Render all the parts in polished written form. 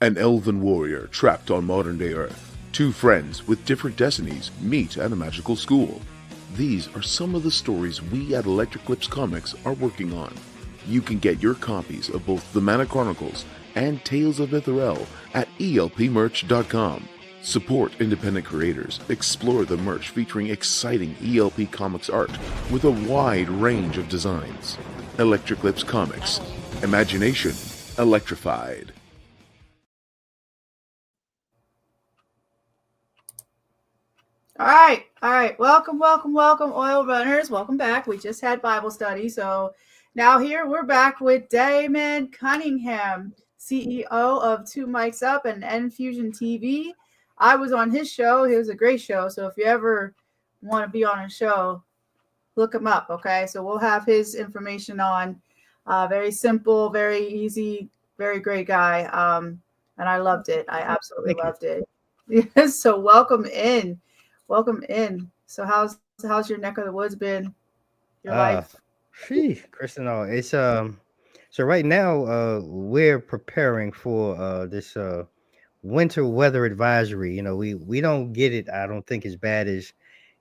An elven warrior trapped on modern-day Earth. Two friends with different destinies meet at a magical school. These are some of the stories we at Electric Lips Comics are working on. You can get your copies of both The Mana Chronicles and Tales of Itherel at elpmerch.com. Support independent creators. Explore the merch featuring exciting ELP Comics art with a wide range of designs. Electric Lips Comics. Imagination electrified. All right. Welcome, oil runners. Welcome back. We just had Bible study. So now here we're back with Damon Cunningham, CEO of Two Mics Up and N-Fusion TV. I was on his show. It was a great show. So if you ever want to be on a show, look him up. Okay. So we'll have his information on. Very simple, very easy, very great guy. And I loved it. I absolutely loved it. Yes. So welcome in. So how's your neck of the woods been? Your life? Christinall, it's so right now we're preparing for this winter weather advisory. You know, we don't get it, I don't think, as bad as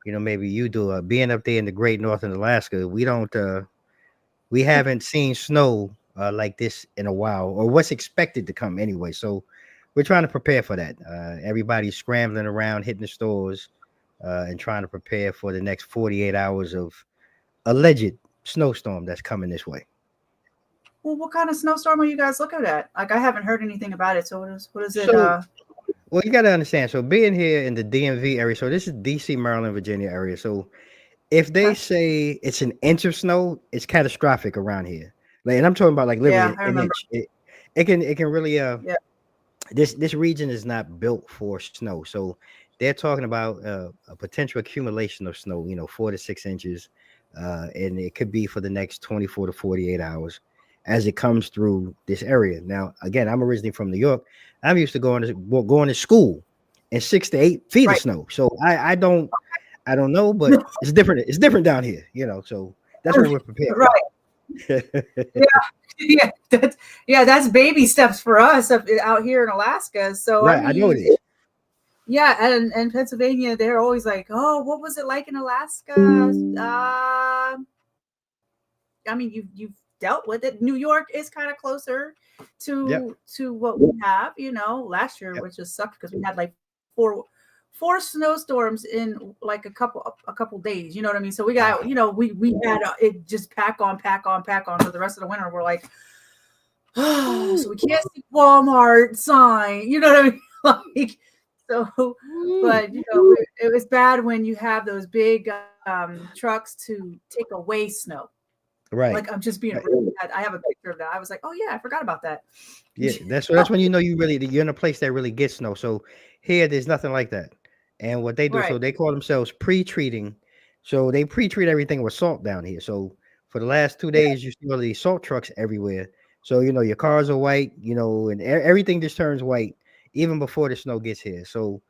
maybe you do. Being up there in the great northern Alaska, we haven't seen snow like this in a while, or what's expected to come anyway. So we're trying to prepare for that. Everybody's scrambling around, hitting the stores, and trying to prepare for the next 48 hours of alleged snowstorm that's coming this way. Well, what kind of snowstorm are you guys looking at? Like, I haven't heard anything about it. So what is it? Well, you got to understand. So being here in the DMV area, so this is DC, Maryland, Virginia area. So if they say it's an inch of snow, it's catastrophic around here. Like, and I'm talking about like literally an inch. It can really This region is not built for snow. So they're talking about a potential accumulation of snow, 4 to 6 inches, and it could be for the next 24 to 48 hours as it comes through this area. Now, again, I'm originally from New York. I'm used to going to school in 6 to 8 feet of snow. So I don't know, but it's different. It's different down here, So that's what we're prepared for. That's baby steps for us out here in Alaska. So right, I know it is. Yeah, and Pennsylvania, they're always like, "Oh, what was it like in Alaska?" I mean, you've dealt with it. New York is kind of closer to what we have. Last year, which just sucked because we had like four snowstorms in like a couple days. You know what I mean? So we got, we had it just pack on for the rest of the winter. We're like, oh, so we can't see Walmart sign. You know what I mean? Like. So, but it was bad when you have those big trucks to take away snow. Right. Like, I'm just being really bad. I have a picture of that. I was like, oh yeah, I forgot about that. Yeah, that's when you're in a place that really gets snow. So here, there's nothing like that. And what they do, so they call themselves pre-treating. So they pre-treat everything with salt down here. So for the last 2 days, you see all these salt trucks everywhere. So your cars are white, and everything just turns white even before the snow gets here. So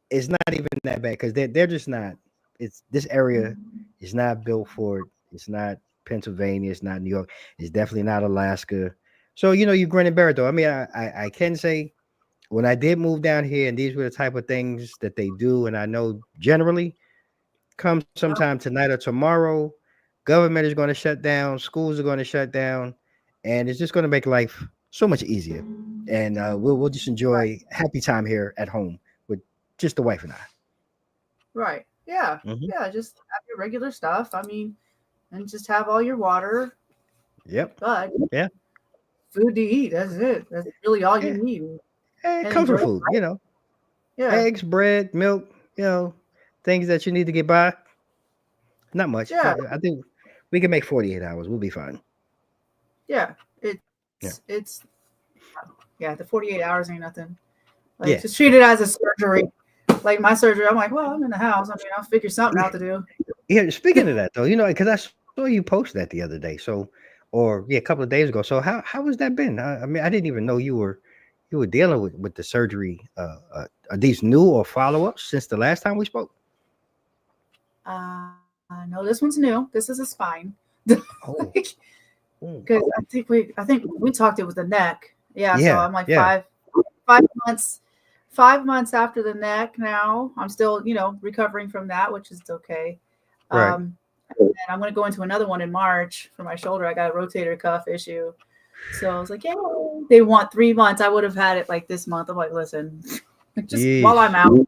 it's not even that bad because they're just not. This area is not built for it. It's not Pennsylvania. It's not New York. It's definitely not Alaska. So you grin and bear it though. I mean, I can say when I did move down here, and these were the type of things that they do, and I know generally come sometime tonight or tomorrow, government is going to shut down, schools are going to shut down, and it's just going to make life so much easier. And we'll just enjoy happy time here at home with just the wife and I. Right. Yeah. Yeah. Just have your regular stuff. I mean, and just have all your water. Yep. But food to eat. That's it. That's really all you need. And comfort food, Yeah. Eggs, bread, milk, things that you need to get by. Not much. Yeah. I think we can make 48 hours. We'll be fine. Yeah. The 48 hours ain't nothing. Like, just treat it as a surgery. Like my surgery, I'm like, well, I'm in the house. I mean, I'll figure something out to do. Yeah, speaking of that though, because I saw you post that the other day. So, a couple of days ago. So how has that been? I mean, I didn't even know you were dealing with the surgery. Are these new or follow-ups since the last time we spoke? No, this one's new. This is a spine. Oh. Because I think we talked it with the neck. Yeah. So I'm like months. 5 months after the neck now. I'm still, recovering from that, which is okay. Right. And I'm going to go into another one in March for my shoulder. I got a rotator cuff issue. So I was like, yeah, they want 3 months. I would have had it like this month. I'm like, listen, just while I'm out.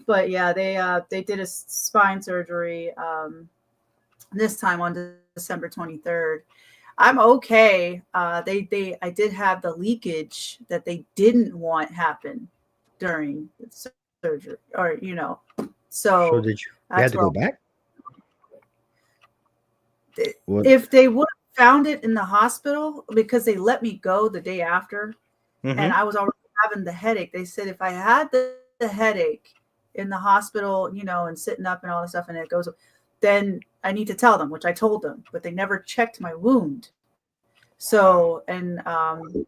But yeah, they did a spine surgery this time on December 23rd. I'm okay. I did have the leakage that they didn't want happen during the surgery, or So did you had to go back? If they would have found it in the hospital, because they let me go the day after, and I was already having the headache. They said if I had the headache in the hospital, and sitting up and all this stuff, and it goes, then I need to tell them, which I told them, but they never checked my wound. So, and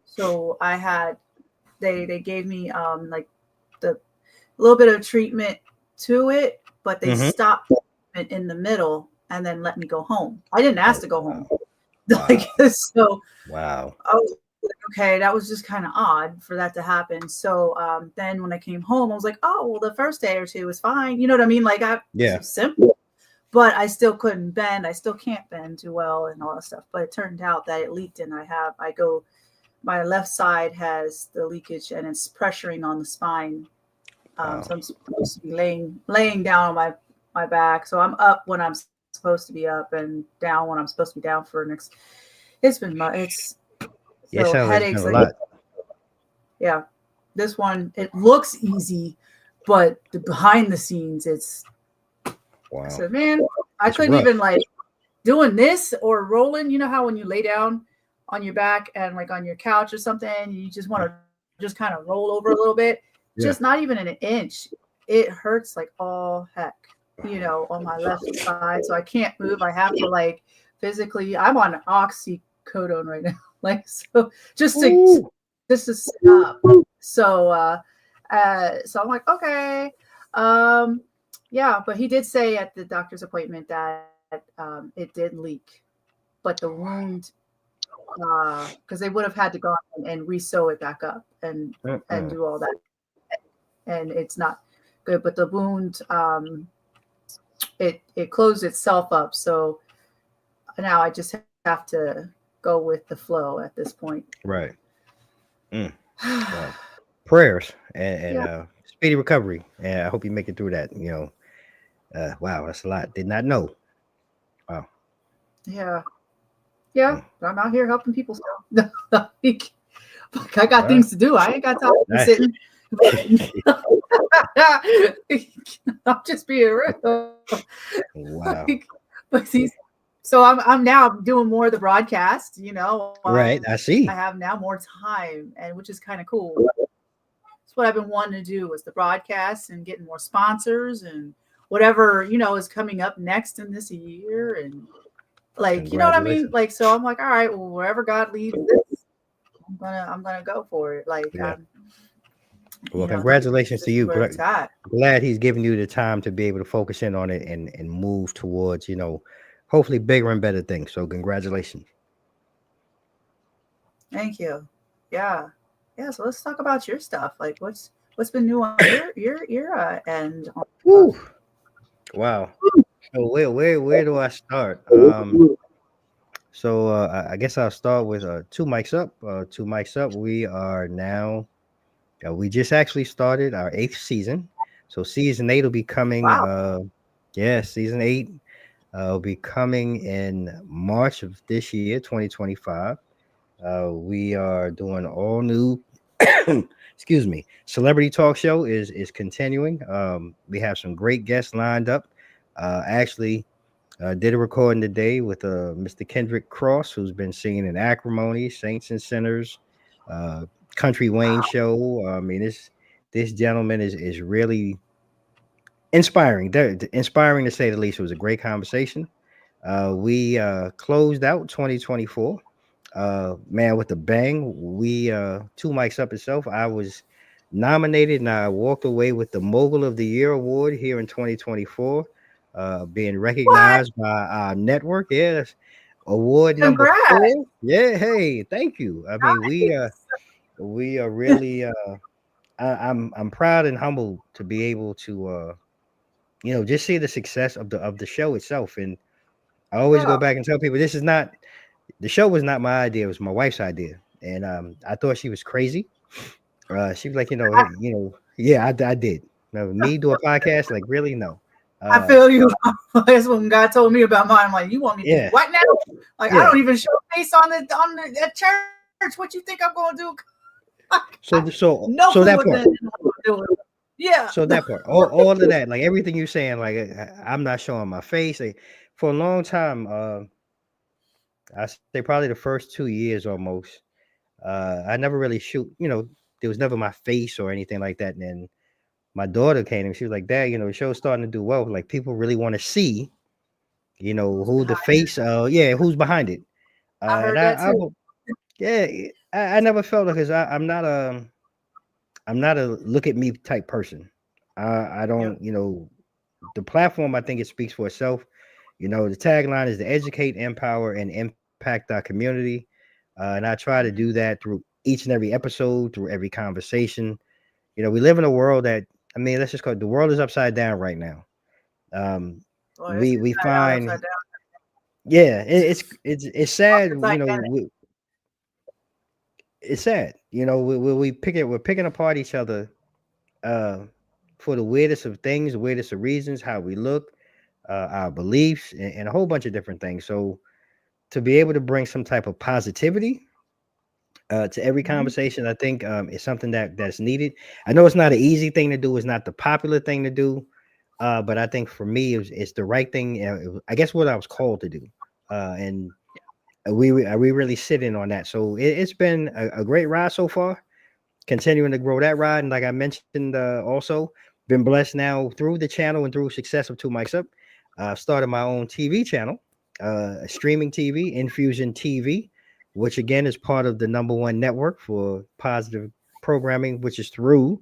so I had, they gave me like the little bit of treatment to it, but they stopped it in the middle and then let me go home. I didn't ask to go home. Like, so wow. I was like, okay, that was just kind of odd for that to happen. So then when I came home, I was like, oh, well, the first day or two was fine. You know what I mean? Like, it's simple. But I still couldn't bend. I still can't bend too well and all that stuff. But it turned out that it leaked, and my left side has the leakage, and it's pressuring on the spine. So I'm supposed to be laying down on my back. So I'm up when I'm supposed to be up, and down when I'm supposed to be down for next. Headaches. A lot. Yeah, this one, it looks easy, but the behind the scenes, it's. Wow. I said, man, I couldn't even like doing this or rolling. You know how when you lay down on your back and like on your couch or something, you just want to just kind of roll over a little bit, just not even an inch. It hurts like all heck, on my left side. So I can't move. I have to like physically, I'm on oxycodone right now. Like, so just to stop. So, so I'm like, okay. Yeah, but he did say at the doctor's appointment that it did leak, but the wound, because they would have had to go and re-sew it back up and do all that, and it's not good. But the wound, it closed itself up. So now I just have to go with the flow at this point. Right. Wow. Prayers and speedy recovery, and I hope you make it through that. Wow, that's a lot. Did not know. Wow. Yeah. But I'm out here helping people still. I got things to do. I ain't got time to be sitting. I'm just being real. Wow. But see, so I'm now doing more of the broadcast. Right. I see. I have now more time, and which is kind of cool. That's what I've been wanting to do, was the broadcast and getting more sponsors and whatever, is coming up next in this year. And like, you know what I mean? Like, so I'm like, all right, well, wherever God leads this, I'm gonna go for it. Like, well, congratulations to you. Glad he's giving you the time to be able to focus in on it and move towards, hopefully bigger and better things. So congratulations. Thank you. Yeah. So let's talk about your stuff. Like, what's been new on your end? Wow. So where do I start? So I guess I'll start with two mics up. Two mics up. We are now. We just actually started our 8th season. So season 8 will be coming. Wow. Season 8 will be coming in March of this year, 2025. We are doing all new. Excuse me. Celebrity talk show is continuing. We have some great guests lined up. Actually, did a recording today with Mr. Kendrick Cross, who's been singing in Acrimony, Saints and Sinners, Country Wayne show. I mean, this gentleman is really inspiring. Inspiring to say the least. It was a great conversation. We closed out 2024. Man, with a bang. We two mics up itself. I was nominated and I walked away with the Mogul of the Year award here in 2024, being recognized by our network. Yes, award number 4. Yeah, hey, thank you. I mean, we are really I'm proud and humbled to be able to just see the success of the show itself. And I always go Yeah. back and tell people this is not the show was not my idea, it was my wife's idea. And I thought she was crazy. She was like, hey, yeah, I did. Now, me do a podcast, like really? No. I feel you. That's when God told me about mine. I'm like, you want me to do Yeah, what now? Like, I yeah. don't even show face on the at church. What you think I'm gonna do? So No clue that what part. I'm doing. Yeah. So that part, all of that, like everything you're saying, like I'm not showing my face. Like, for a long time, I say probably the first 2 years almost, I never really shoot. There was never my face or anything like that. And then my daughter came and she was like, "Dad, the show's starting to do well. Like people really want to see, Who's who the behind it? face. Yeah, who's behind it." I And heard that too. yeah, I never felt like because I'm not a look at me type person. I Yep. don't, the platform, I think it speaks for itself. The tagline is to educate, empower, and impact our community. And I try to do Mhm. that through each and every episode, through every conversation. We live in a world that, I mean, let's just call it, the world is upside down right now. Um, Well, it's we inside out, find, upside down. yeah, it's Up sad. the Titanic. It's sad. We're picking apart each other uh, for the weirdest of things, the weirdest of reasons, how we look, our beliefs, and a whole bunch of different things. So to be able to bring some type of positivity to every Mhm. conversation, I think is something that's needed. I know it's not an easy thing to do. It's not the popular thing to do, but I think for me, it's the right thing. I guess what I was called to do, and we really sit in on that. So it's been a great ride so far, continuing to grow that ride. And like I mentioned, also been blessed now through the channel and through success of Two Mics Up. Started my own TV channel, streaming TV, Infusion TV, which again is part of the number one network for positive programming, which is through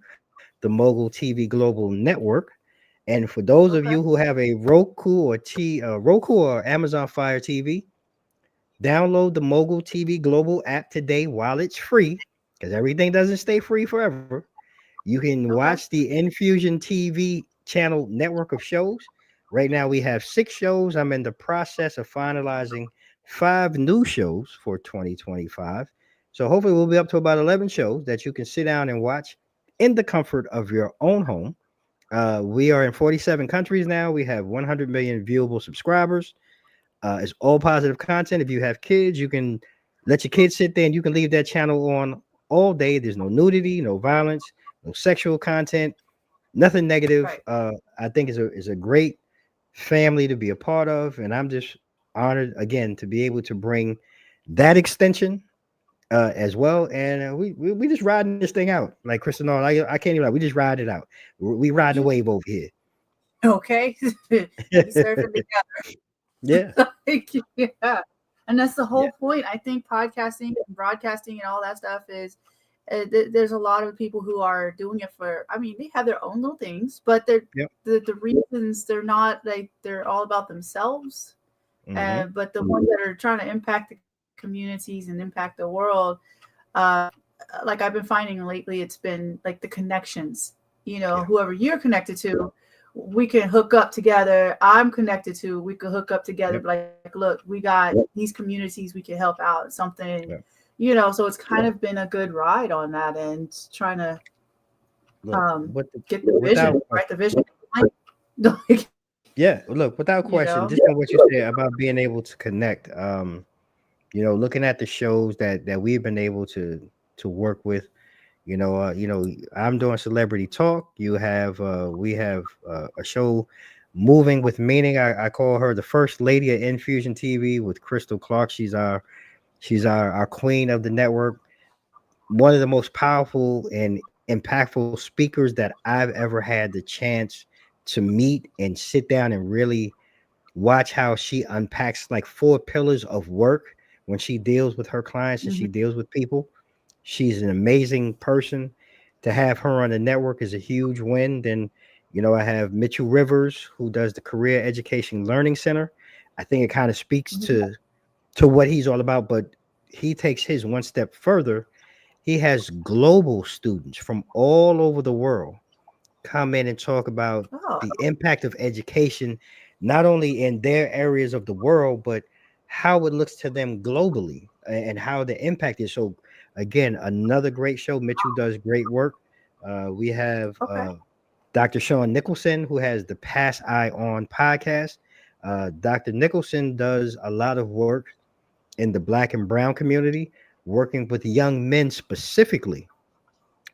the Mogul TV Global Network. And for those of Okay. you who have a Roku or Amazon Fire TV, download the Mogul TV Global app today while it's free, because everything doesn't stay free forever. You can Okay. watch the Infusion TV channel network of shows. Right now, we have 6 shows. I'm in the process of finalizing 5 new shows for 2025. So hopefully, we'll be up to about 11 shows that you can sit down and watch in the comfort of your own home. We are in 47 countries now. We have 100 million viewable subscribers. It's all positive content. If you have kids, you can let your kids sit there and you can leave that channel on all day. There's no nudity, no violence, no sexual content, nothing negative. Right. I think is a great family to be a part of, and I'm just honored again to be able to bring that extension as well. And we just riding this thing out, like Christinall. I can't even lie. We just ride it out. We riding the wave over here. Okay. We surfing Yeah, together. Like, yeah. And that's the yeah, whole point. I think podcasting and broadcasting and all that stuff is there's a lot of people who are doing it for, I mean, they have their own little things, but yep. the reasons they're not like they're all about themselves. Hmm. But the ones that are trying to impact the communities and impact the world, uh, like I've been finding lately, it's been like the connections. Yeah, Whoever you're connected to, we can hook up together. I'm connected to, we could hook up together. yep, But like, look, we got these communities we can help out. Something, yep. so it's kind of been a good ride on that end, trying to Look, get the without vision, question. right? The vision. Like, Yeah, look, without you question, know, just on what you said about being able to connect. Looking at the shows that we've been able to work with. I'm doing celebrity talk. We have a show, moving with meaning. I call her the first lady of Infusion TV with Crystal Clark. She's our queen of the network. One of the most powerful and impactful speakers that I've ever had the chance to meet and sit down and really watch how she unpacks like 4 pillars of work when she deals with her clients and mhm, she deals with people. She's an amazing person. To have her on the network is a huge win. Then, I have Mitchell Rivers, who does the Career Education Learning Center. I think it kind of speaks mhm, to what he's all about, but he takes his one step further. he has global students from all over the world come in and talk about Oh, the impact of education, not only in their areas of the world, but how it looks to them globally and how the impact is. So, again, another great show. Mitchell does great work. We have okay. Dr. Sean Nicholson, who has the Pass Eye On podcast. Dr. Nicholson does a lot of work in the Black and Brown community, working with young men specifically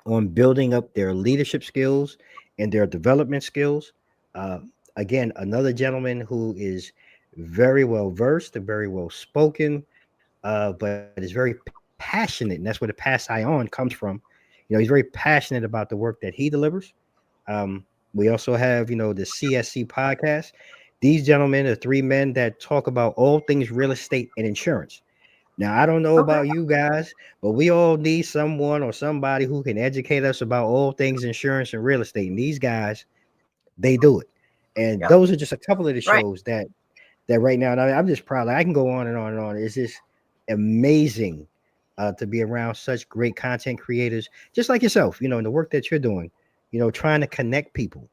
on building up their leadership skills and their development skills. Uh, Again, another gentleman who is very well versed and very well spoken, but is very passionate, and that's where the Pass Eye On comes from. He's very passionate about the work that he delivers. We also have, the CSC podcast. These gentlemen are three men that talk about all things real estate and insurance. Now, I don't know Okay. about you guys, but we all need someone or somebody who can educate us about all things insurance and real estate. And these guys, they do it. And Yep. those are just a couple of the Right. shows that right now, and I'm just proud. Like, I can go on and on and on. It's just amazing to be around such great content creators, just like yourself. In the work that you're doing. Trying to connect people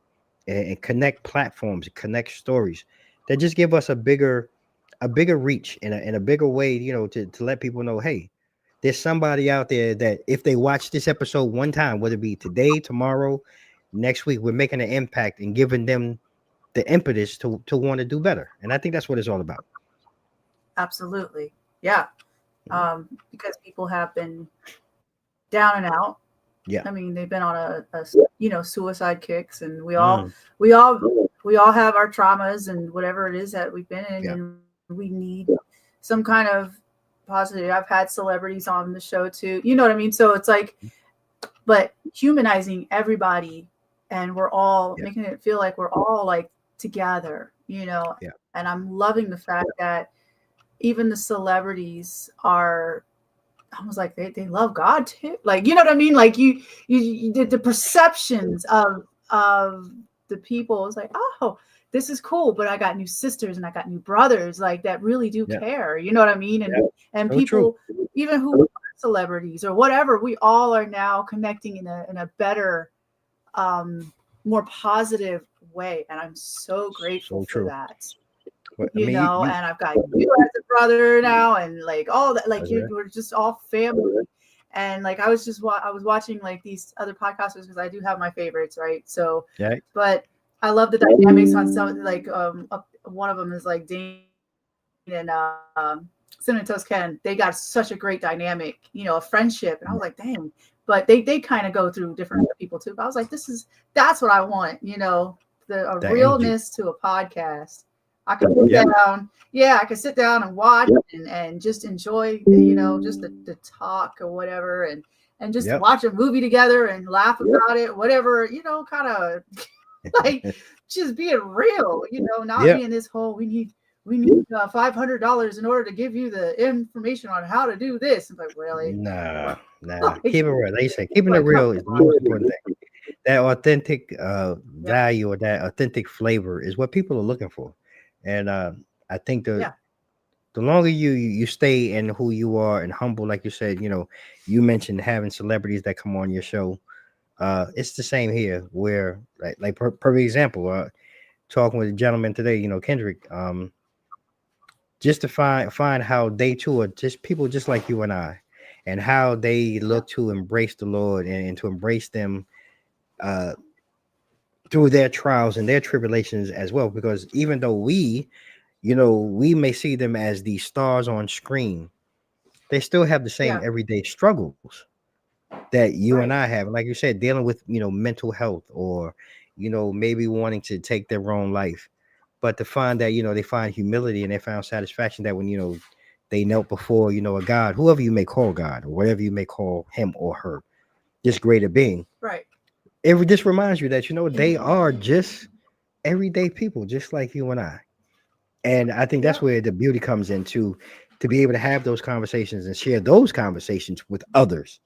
and connect platforms, connect stories that just give us a bigger reach and a bigger way, to let people know, hey, there's somebody out there that if they watch this episode one time, whether it be today, tomorrow, next week, we're making an impact and giving them the impetus to want to do better. And I think that's what it's all about. Absolutely. Yeah. Because people have been down and out. Yeah. I mean, they've been on a suicide kicks, and we Mm. all have our traumas and whatever it is that we've been in, Yeah. and we need some kind of positive. I've had celebrities on the show too. You know what I mean? So it's like, but humanizing everybody, and we're all Yeah. making it feel like we're all like together, Yeah. and I'm loving the fact that even the celebrities are, I was like, they love God too. Like, you know what I mean? Like you the perceptions of the people. It's like, oh, this is cool, but I got new sisters and I got new brothers, like that really do Yeah. care. You know what I mean? And So people, true. even who are celebrities or whatever, we all are now connecting in a better, more positive way. And I'm so grateful So for true. that. Well, I mean, you And I've got you as a brother now, and like all that, like okay. we're just all family. And like I was watching like these other podcasters because I do have my favorites, right? So, Yeah. but I love the dynamics on some, like one of them is like Damon and Cinnamon Toast Ken. They got such a great dynamic, a friendship, and I was like, dang. But they kind of go through different people too. But I was like, that's what I want, a That energy. realness to a podcast. I can sit down. Yeah, I can sit down and watch and just enjoy, just the talk or whatever, and just watch a movie together and laugh about it, whatever, kind of like just being real, not being this whole we need $500 in order to give you the information on how to do this. I'm like, really? Nah. Keep it real. Like you say, keeping it real is the most important thing. That authentic value or that authentic flavor is what people are looking for. And I think the longer you stay in who you are and humble, like you said, you mentioned having celebrities that come on your show. It's the same here. Where like perfect example, talking with a gentleman today, Kendrick, just to find how they too are just people just like you and I, and how they look to embrace the Lord and to embrace them through their trials and their tribulations as well. Because even though we may see them as the stars on screen, they still have the same everyday struggles that you and I have. And like you said, dealing with, mental health or, maybe wanting to take their own life. But to find that, they find humility and they found satisfaction that when, they knelt before, a God, whoever you may call God or whatever you may call him or her, this greater being. Right. It just reminds you that, they are just everyday people, just like you and I. And I think that's where the beauty comes in to be able to have those conversations and share those conversations with others,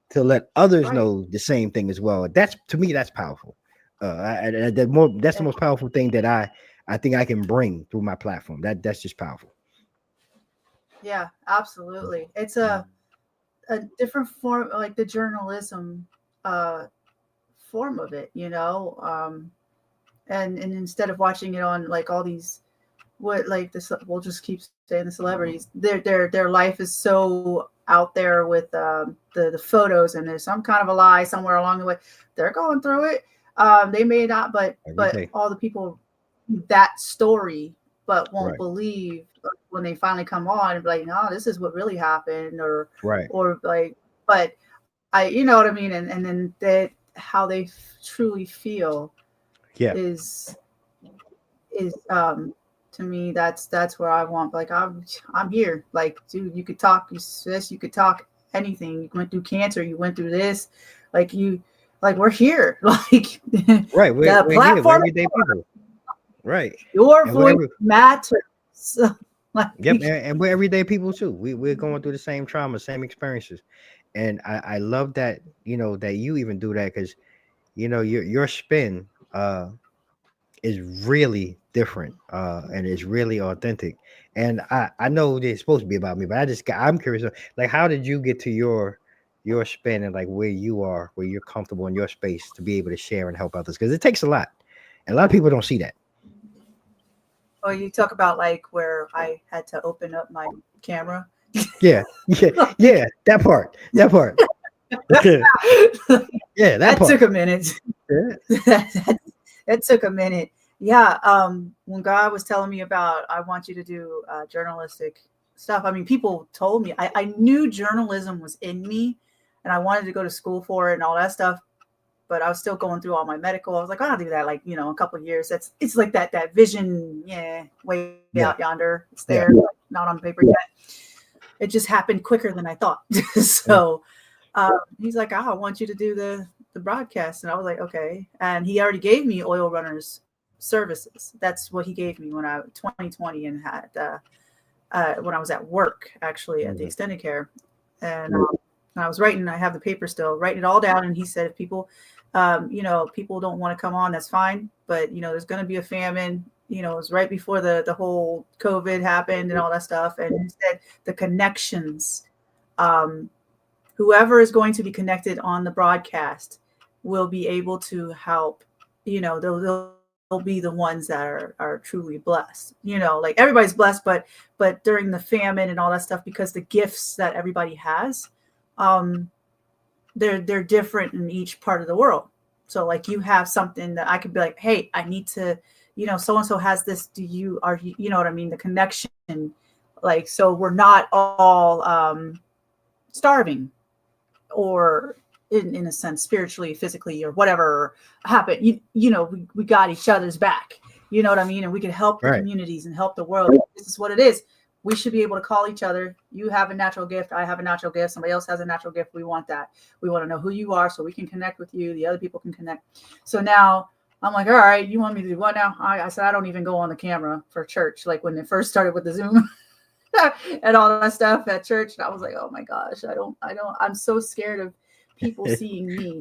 to let others know the same thing as well. That's, to me, that's powerful. That's the most powerful thing that I think I can bring through my platform. That's just powerful. Yeah, absolutely. It's a different form, like the journalism form of it, and instead of watching it on like all these, what, like this, we'll just keep saying the celebrities, their life is so out there with the photos, and there's some kind of a lie somewhere along the way. They're going through it. They may not, but all the people, that story, but won't believe when they finally come on and be like, no, this is what really happened, or like, but you know what I mean, and then that how they truly feel is to me, that's where I want, like, I'm here, like, dude, you could talk, you could talk anything. You went through cancer, you went through this, like, we're here, like, right, we're here, we're everyday people, right, your voice matters. Like, and we're everyday people too. We're going through the same trauma, same experiences, and I love that, that you even do that, because your spin is really different, and it's really authentic. And I know it's supposed to be about me, but I'm curious, like, how did you get to your spin, and like where you're comfortable in your space to be able to share and help others, because it takes a lot, and a lot of people don't see that. Oh, you talk about like where I had to open up my camera. Yeah, that part. Yeah, that part. Took a minute. Yeah. That took a minute. Yeah. When God was telling me about, I want you to do journalistic stuff. I mean, people told me, I knew journalism was in me, and I wanted to go to school for it and all that stuff. But I was still going through all my medical. I was like, I'll do that, like, a couple of years. It's like that vision, way out yonder. It's there, not on paper yet. It just happened quicker than I thought. So he's like, I want you to do the broadcast. And I was like, okay. And he already gave me Oil Runners services. That's what he gave me when I 2020 and had when I was at work, actually, at the extended care. And I was writing, I have the paper still, writing it all down. And he said, if people, people don't want to come on, that's fine. But, there's going to be a famine. It was right before the whole COVID happened and all that stuff. And he said the connections, whoever is going to be connected on the broadcast will be able to help, they'll be the ones that are truly blessed, like everybody's blessed, but during the famine and all that stuff, because the gifts that everybody has, they're different in each part of the world. So like you have something that I could be like, hey, I need to, so-and-so has this. You know what I mean? The connection, like, so we're not all starving, or in a sense, spiritually, physically, or whatever happened. We got each other's back. You know what I mean? And we can help the communities and help the world. This is what it is. We should be able to call each other. You have a natural gift. I have a natural gift. Somebody else has a natural gift. We want that. We want to know who you are so we can connect with you. The other people can connect. So now I'm like, all right, you want me to do what now? I said, I don't even go on the camera for church. Like when they first started with the Zoom and all that stuff at church. And I was like, oh my gosh, I'm so scared of people seeing me.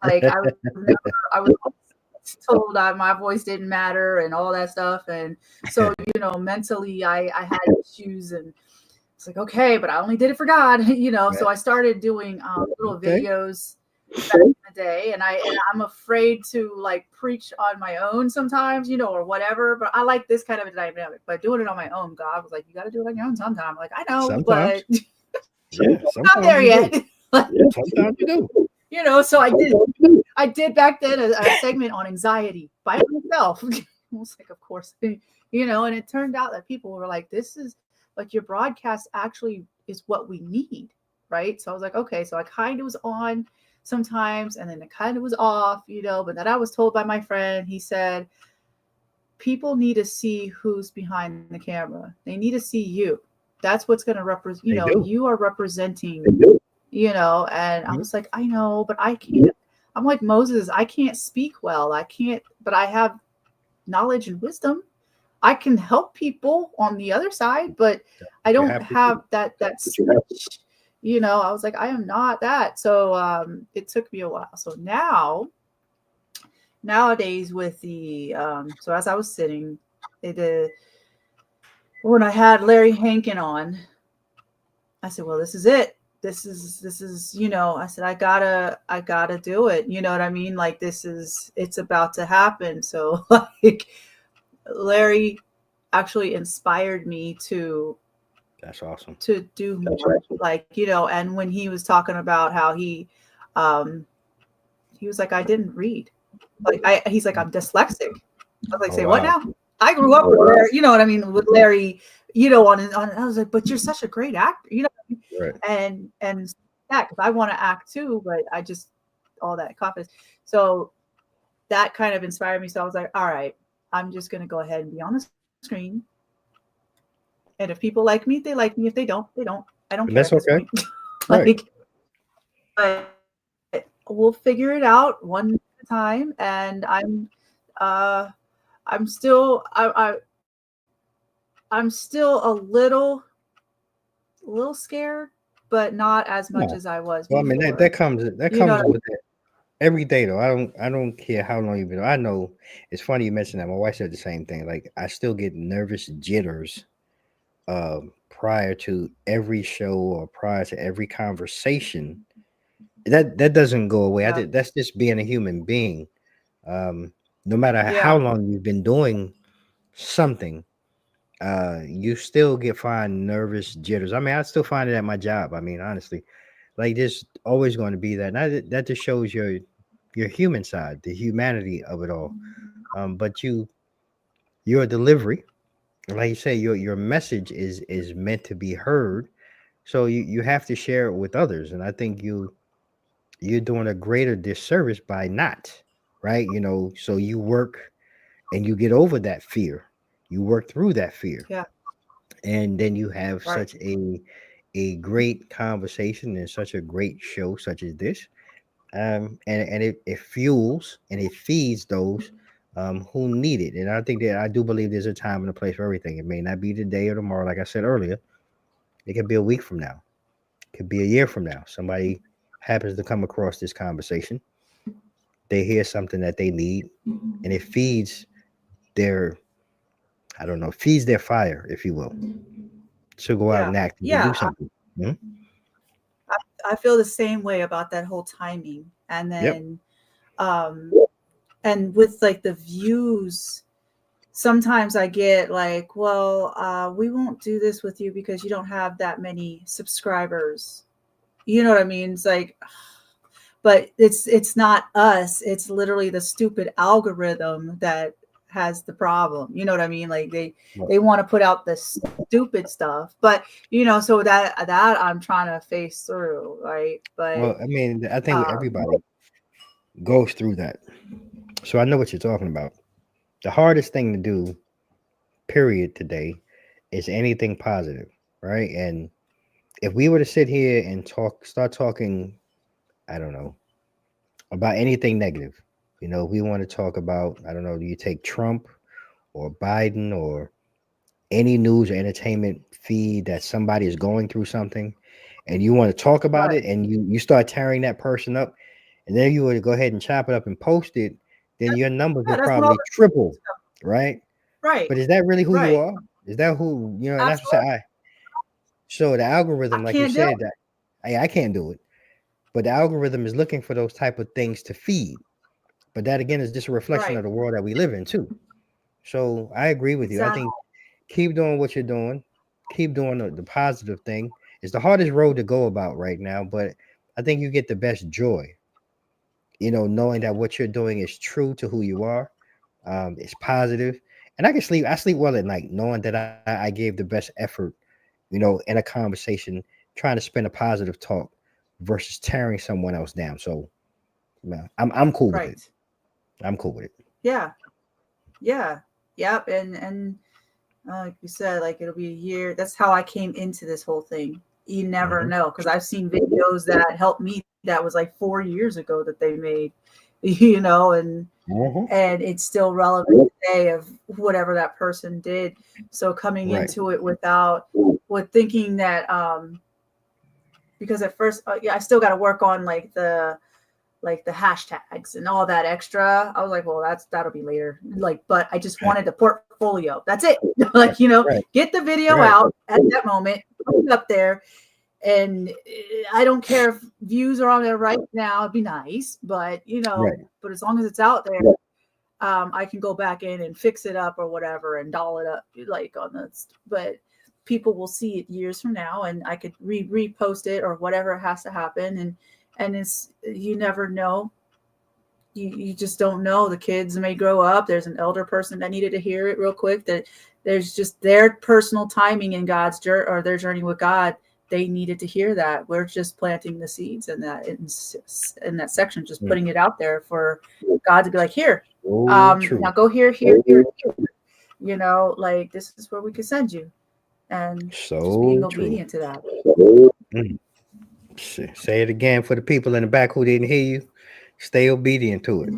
Like I was told that my voice didn't matter and all that stuff. And so, mentally I had issues, and it's like, okay, but I only did it for God, So I started doing little videos back in the day, and I'm afraid to like preach on my own sometimes, or whatever, but I like this kind of a dynamic. But doing it on my own, God was like, you got to do it on your own sometime. Like, I know, sometimes. But I'm not there yet. Sometimes you do. So I did back then a segment on anxiety by myself. I was like, of course, and it turned out that people were like, this is like, your broadcast actually is what we need, right? So I was like, okay, so I kind of was on sometimes, and then it kind of was off, but then I was told by my friend, he said, people need to see who's behind the camera. They need to see you. That's what's going to represent, you are representing, and I was like, I know, but I can't. I'm like Moses, I can't speak well. I can't, but I have knowledge and wisdom. I can help people on the other side, but I don't have that switch. I was like, I am not that. So it took me a while. So nowadays with the so as I was sitting, when I had Larry Hankin on, I said, well, this is it. this is, you know, I said, I gotta do it. You know what I mean? Like, it's about to happen. So like Larry actually inspired me to That's awesome. do more. Like, you know, and when he was talking about how he was like, I didn't read. Like he's like, I'm dyslexic. I was like, Oh, say what wow. now? I grew up with Larry, you know what I mean, with Larry, you know, on I was like, but you're such a great actor, you know, Right. and yeah, because I want to act too, but I just all that confidence. So that kind of inspired me. So I was like, all right, I'm just gonna go ahead and be on the screen. And if people like me, they like me. If they don't, they don't. I don't And care that's at this okay. point. Right. Like, but we'll figure it out one at a time. And I'm still I'm still a little scared, but not as much No. as I was Well, I mean, before. that comes You know what I mean? with it every day though. I don't care how long you've been. I know it's funny you mentioned that. My wife said the same thing. Like I still get nervous jitters prior to every show or prior to every conversation. That doesn't go away. I Yeah. think that's just being a human being. No matter how Yeah. long you've been doing something, you still find nervous jitters. I mean, I still find it at my job. I mean, honestly, like there's always going to be that. And that just shows your human side, the humanity of it all. But your delivery, like you say, your message is meant to be heard. So you have to share it with others. And I think you're doing a greater disservice by not, right? You know, so you work and you get over that fear. You work through that fear. Yeah. And then you have Right. such a great conversation and such a great show such as this. And it fuels and it feeds those who need it. And I think that I do believe there's a time and a place for everything. It may not be today or tomorrow, like I said earlier. It could be a week from now. It could be a year from now. Somebody happens to come across this conversation. They hear something that they need, and it feeds their, I don't know, feeds their fire, if you will, to go out Yeah. and act and to do Yeah. something. Mhm. I feel the same way about that whole timing. And Yep. then and with like the views, sometimes I get like, well, we won't do this with you because you don't have that many subscribers. You know what I mean? It's like, but it's not us. It's literally the stupid algorithm that has the problem. You know what I mean? Like they want to put out this stupid stuff, but you know, so that I'm trying to face through, right? But Well, I mean, I think everybody goes through that. So I know what you're talking about. The hardest thing to do, period, today is anything positive, right? And if we were to sit here and start talking, I don't know, about anything negative, you know, we want to talk about, I don't know, do you take Trump or Biden or any news or entertainment feed that somebody is going through something and you want to talk about right. it and you start tearing that person up and then you were to go ahead and chop it up and post it, then your numbers Yeah, will that's what all probably the triple, right? right, But is that really who you right. are? Is that who, you know, and that's what Absolutely. I say. So the I algorithm, like you can't do said, it. that I can't do it. But the algorithm is looking for those type of things to feed. But that again is just a reflection Right. of the world that we live in too. So I agree with you. I Exactly. think keep doing what you're doing. Keep doing the positive thing. It's the hardest road to go about right now, but I think you get the best joy. You know, knowing that what you're doing is true to who you are. It's positive, and I can sleep. I sleep well at night, knowing that I gave the best effort. You know, in a conversation, trying to spin a positive talk versus tearing someone else down. So, man, I'm cool with it. Right. I'm cool with it. Yeah. Yeah. Yep. And like you said, like it'll be a year. That's how I came into this whole thing. You never Mhm. know, because I've seen videos that helped me that was like 4 years ago that they made, you know, and Mhm. it's still relevant today of whatever that person did. So coming Right. into it with thinking that because at first yeah, I still got to work on like the hashtags and all that extra. I was like, well, that'll be later. Like, but I just Right. wanted the portfolio. That's it. Like, you know, Right. get the video Right. out at that moment, put it up there, And I don't care if views are on there right now. It'd be nice, but but as long as it's out there, I can go back in and fix it up or whatever and doll it up like on this. But people will see it years from now, and I could repost it or whatever has to happen. And it's, you never know. You just don't know. The kids may grow up. There's an elder person that needed to hear it real quick. That there's just their personal timing in God's journey or their journey with God. They needed to hear that. We're just planting the seeds in that section, just putting it out there for God to be like, here, now go here, like this is where we can send you, and just being obedient to that. Say it again for the people in the back who didn't hear you. Stay obedient to it.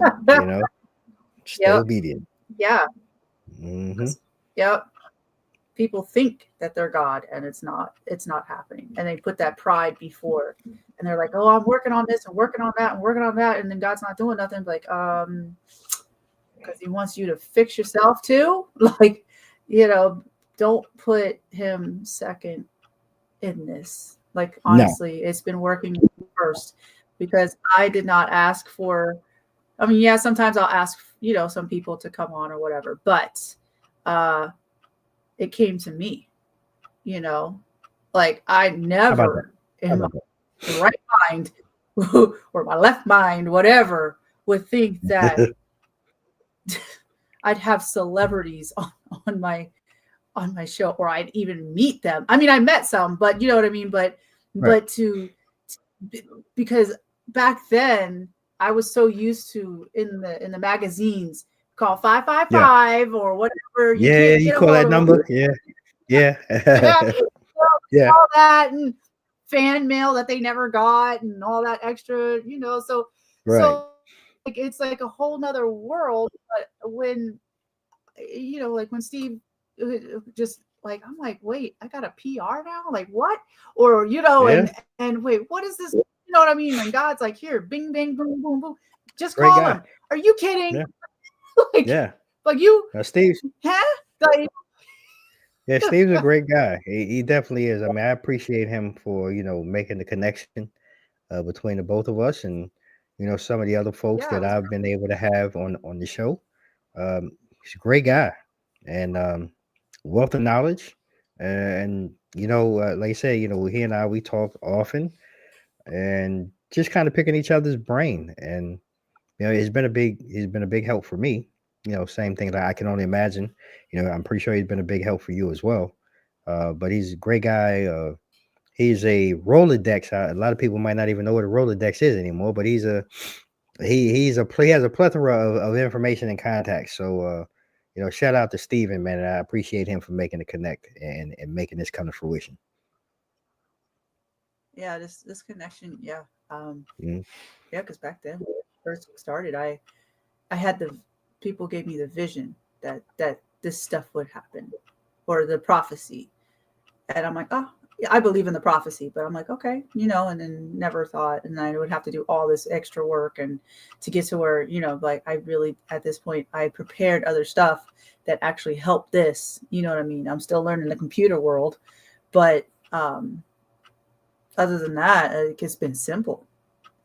Stay obedient. Yeah. Mm-hmm. Yep. People think that they're God, and it's not happening. And they put that pride before, and they're like, oh, I'm working on this and working on that and working on that. And then God's not doing nothing. Like, because he wants you to fix yourself too. Like, don't put him second in this. Like, honestly, It's been working first, because I did not ask for, I mean, yeah, sometimes I'll ask, some people to come on or whatever, but it came to me, like I never in my right mind or my left mind, whatever, would think that I'd have celebrities on my show, or I'd even meet them. I mean, I met some, but you know what I mean? But because back then I was so used to in the magazines, call 555 or whatever. You call that number. Yeah. All that and fan mail that they never got and all that extra, so like it's like a whole nother world. But when like when Steve just like, I'm like, wait, I got a PR now? Like what? Or and wait, what is this? You know what I mean? And God's like, here, bing, bang, boom, boom, boom. Just call him. Are you kidding? Yeah. Like you, Steve. Huh? Like, yeah, Steve's a great guy. He definitely is. I mean, I appreciate him for making the connection between the both of us, and some of the other folks that I've been able to have on the show. He's a great guy, and wealth of knowledge, and like I said, he and I, we talk often, and just kind of picking each other's brain, and he's been a big help for me. Same thing that I can only imagine. I'm pretty sure he's been a big help for you as well. But he's a great guy. He's a Rolodex. A lot of people might not even know what a Rolodex is anymore, but he has a plethora of information and contacts. So shout out to Steven, man. And I appreciate him for making the connect and making this come to fruition. Yeah, this connection, yeah. Because back then when it first started, I had people gave me the vision that this stuff would happen, or the prophecy. And I'm like, oh, I believe in the prophecy, but I'm like, okay, and then never thought, and I would have to do all this extra work and to get to where, like I really, at this point, I prepared other stuff that actually helped this, you know what I mean? I'm still learning the computer world, but other than that, it's been simple.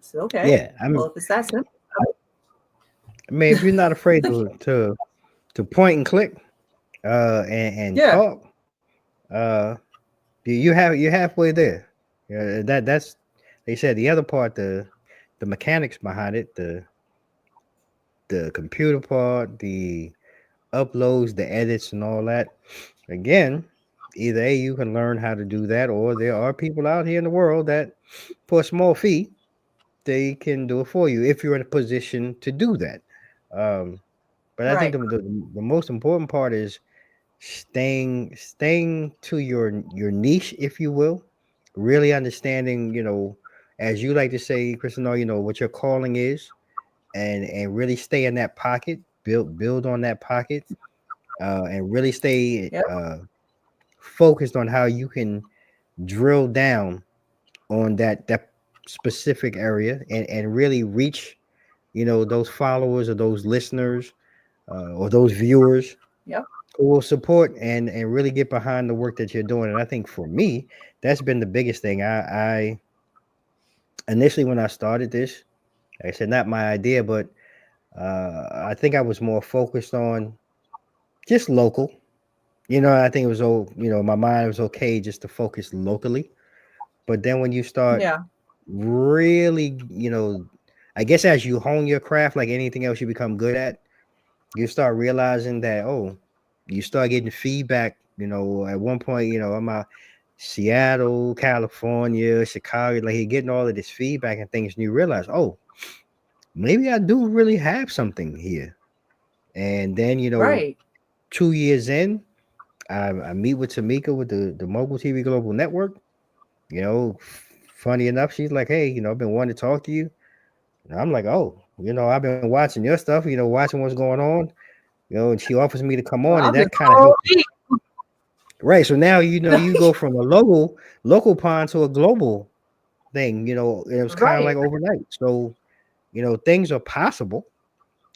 So, okay. Yeah. Well, if it's that simple. I mean, if you're not afraid to point and click, and talk, you're halfway there. That's, they said the other part, the mechanics behind it, the computer part, the uploads, the edits, and all that. Again, either you can learn how to do that, or there are people out here in the world that, for a small fee, they can do it for you if you're in a position to do that. But I think the most important part is staying to your niche, if you will, really understanding, as you like to say, Christinall, what your calling is, and really stay in that pocket, build on that pocket, and really stay focused on how you can drill down on that specific area and really reach, those followers or those listeners, or those viewers. Yep. who will support and really get behind the work that you're doing. And I think for me, that's been the biggest thing. I initially, when I started this, like I said, not my idea, but I think I was more focused on just local. I think it was my mind was okay just to focus locally. But then when you start Yeah. really, I guess as you hone your craft, like anything else you become good at, you start realizing that, you start getting feedback. At one point, I'm out Seattle, California, Chicago, like you're getting all of this feedback and things, and you realize, maybe I do really have something here. And then, Right. 2 years in, I meet with Tamika with the Mogul TV Global Network. Funny enough, she's like, "Hey, I've been wanting to talk to you." And I'm like, "Oh, I've been watching your stuff. Watching what's going on. And she offers me to come on, Wow, and this that kind of whole helps." week. Right. So now you go from a local pond to a global thing. It was kind of Right. like overnight. So things are possible,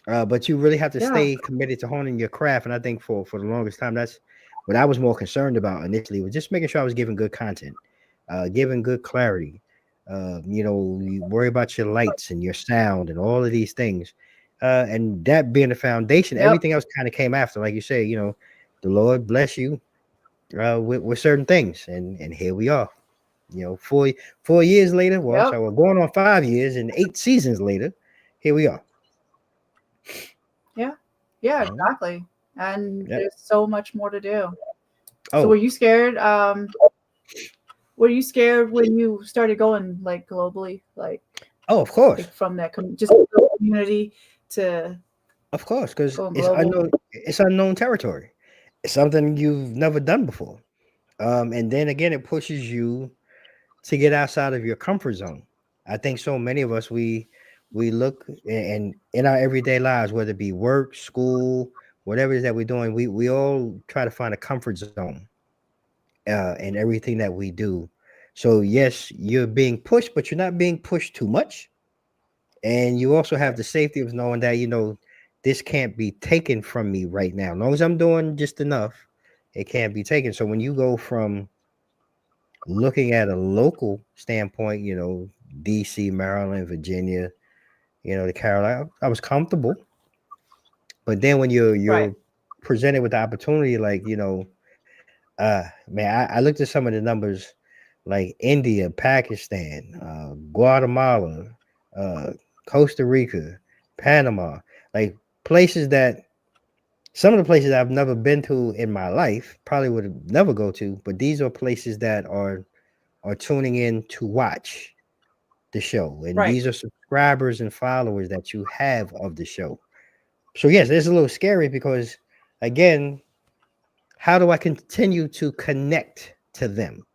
but you really have to Yeah. stay committed to honing your craft. And I think for the longest time, that's what I was more concerned about initially, was just making sure I was giving good content, giving good clarity. You worry about your lights and your sound and all of these things, and that being the foundation. Yep. Everything else kind of came after, like you say. The Lord bless you with certain things, and here we are. 4 years later. Well, Yep. so we're going on 5 years and 8 seasons later. Here we are. Yeah. Yeah, You know? exactly. And Yep. there's so much more to do. So Oh, were you scared? Were you scared when you started going like globally, of course, like from that just community to because going it's global? unknown. It's unknown territory. It's something you've never done before. And then again, it pushes you to get outside of your comfort zone. I think so many of us we look and in our everyday lives, whether it be work, school, whatever it is that we're doing, we all try to find a comfort zone in everything that we do. So yes, you're being pushed, but you're not being pushed too much. And you also have Right. the safety of knowing that this can't be taken from me right now. As long as I'm doing just enough, it can't be taken. So when you go from looking at a local standpoint, DC, Maryland, Virginia, the Carolina, I was comfortable. But then when Right. you're presented with the opportunity, like, man, I looked at some of the numbers, like India, Pakistan, Guatemala, uh, Costa Rica, Panama, like places that some of the places I've never been to in my life, probably would never go to, but these are places that are tuning in to watch the show, and Right. these are subscribers and followers that you have of the show. So yes, it's a little scary because, again, how do I continue to connect to them?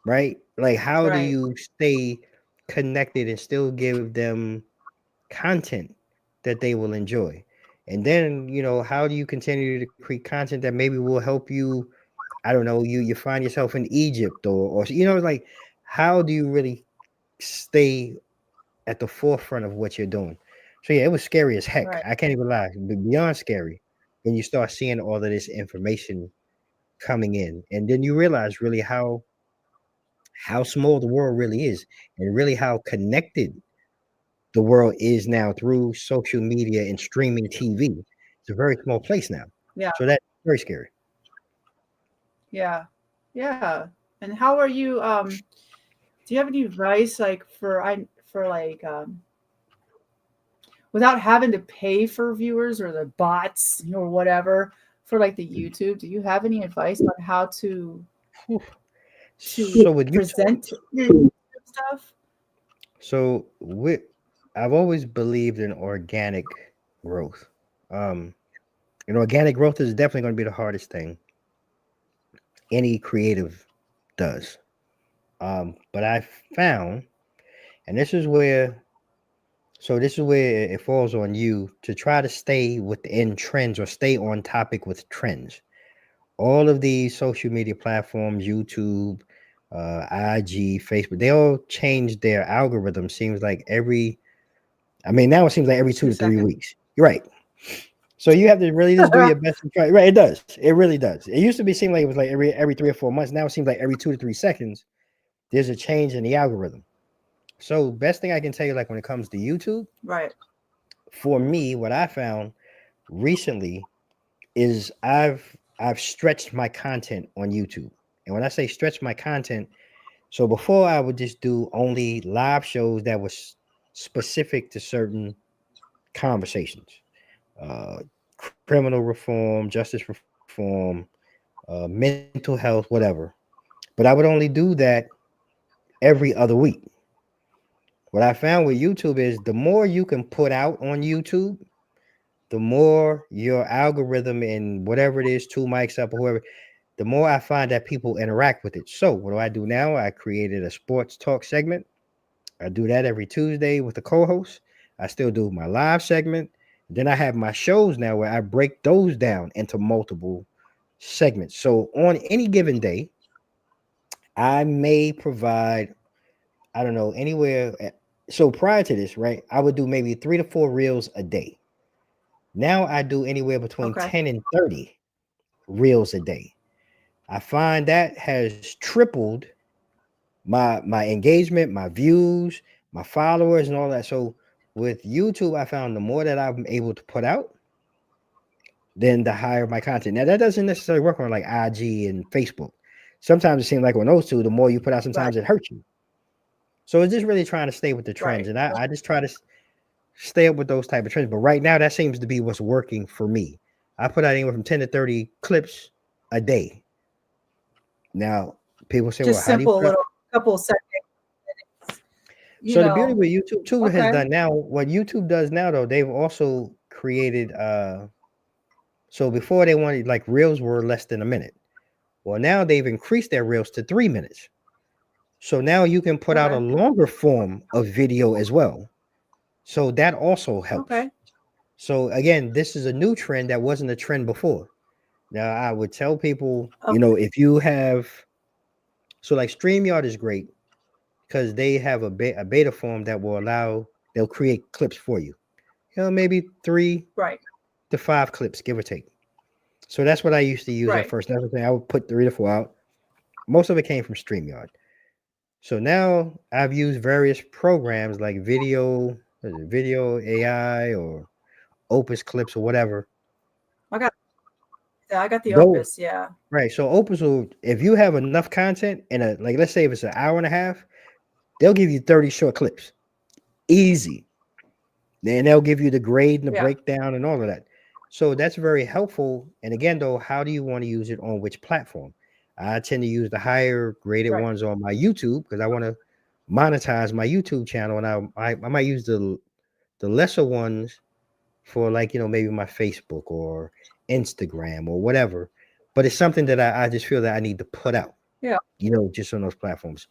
Right? Like, how do Right. you stay connected and still give them content that they will enjoy? And then, how do you continue to create content that maybe will help you? I don't know, you find yourself in Egypt or like, how do you really stay at the forefront of what you're doing? So yeah, it was scary as heck. Right. I can't even lie. But beyond scary when you start seeing all of this information coming in, and then you realize really how small the world really is, and really how connected the world is now through social media and streaming TV. It's a very small place now. Yeah. So that's very scary. Yeah. Yeah. And how are you do you have any advice like for like without having to pay for viewers or the bots or whatever for like the YouTube? Do you have any advice on how Whew. to So with YouTube, present your YouTube stuff? so with I've always believed in organic growth. Um, organic growth is definitely going to be the hardest thing any creative does. But I found, and this is where it falls on you to try to stay within trends or stay on topic with trends. All of these social media platforms, YouTube, IG, Facebook, they all change their algorithm. Seems like now it seems like every 2 2 to 3 seconds. weeks. You're right. So you have to really just do your best to try. Right, it does. It really does. It used to be seem like it was like every 3 or 4 months. Now it seems like every 2 to 3 seconds there's a change in the algorithm. So best thing I can tell you, like when it comes to YouTube, Right. for me, what I found recently is I've stretched my content on YouTube. And when I say stretch my content, so before I would just do only live shows that was specific to certain conversations, uh, criminal reform, justice reform, mental health, whatever. But I would only do that every other week. What I found with YouTube is the more you can put out on YouTube, the more your algorithm and whatever it is, 2 mics up or whoever, the more I find that people interact with it. So what do I do now? I created a sports talk segment. I do that every Tuesday with the co-host. I still do my live segment. Then I have my shows now where I break those down into multiple segments. So on any given day, I may provide, I don't know, anywhere. So prior to this, right, I would do maybe 3 to 4 reels a day. Now I do anywhere between Okay. 10 and 30 reels a day. I find that has tripled my engagement, my views, my followers, and all that. So with YouTube, I found the more that I'm able to put out, then the higher my content. Now that doesn't necessarily work on like IG and Facebook. Sometimes it seems like on those two, the more you put out, sometimes it hurts you. So it's just really trying to stay with the trends, and I just try to stay up with those type of trends. But right now, that seems to be what's working for me. I put out anywhere from 10 to 30 clips a day. Now, people say, Just well, how do you simple put out? little couple seconds. So the beauty with YouTube too has Okay. done now, what YouTube does now though, they've also created so before they wanted like reels were less than a minute. Well, now they've increased their reels to 3 minutes. So now you can put out a Okay. longer form of video as well. So that also helps. Okay. So again, this is a new trend that wasn't a trend before. Now I would tell people, Okay. if you have, so like StreamYard is great because they have a beta form that will they'll create clips for you. Maybe 3 Right. to 5 clips, give or take. So that's what I used to use at Right. first. That's the thing. I would put 3 to 4 out. Most of it came from StreamYard. So now I've used various programs like Video AI or Opus Clips or whatever. I got the Though, Opus. Yeah. right. So Opus will, if you have enough content in like let's say if it's an hour and a half, they'll give you 30 short clips. Easy. Then they'll give you the grade and the Yeah. breakdown and all of that. So that's very helpful. And again, though, how do you want to use it on which platform? I tend to use the higher graded Right. ones on my YouTube because I want to monetize my YouTube channel, and I might use the lesser ones for like maybe my Facebook or Instagram or whatever. But it's something that I just feel that I need to put out. Yeah. Just on those platforms.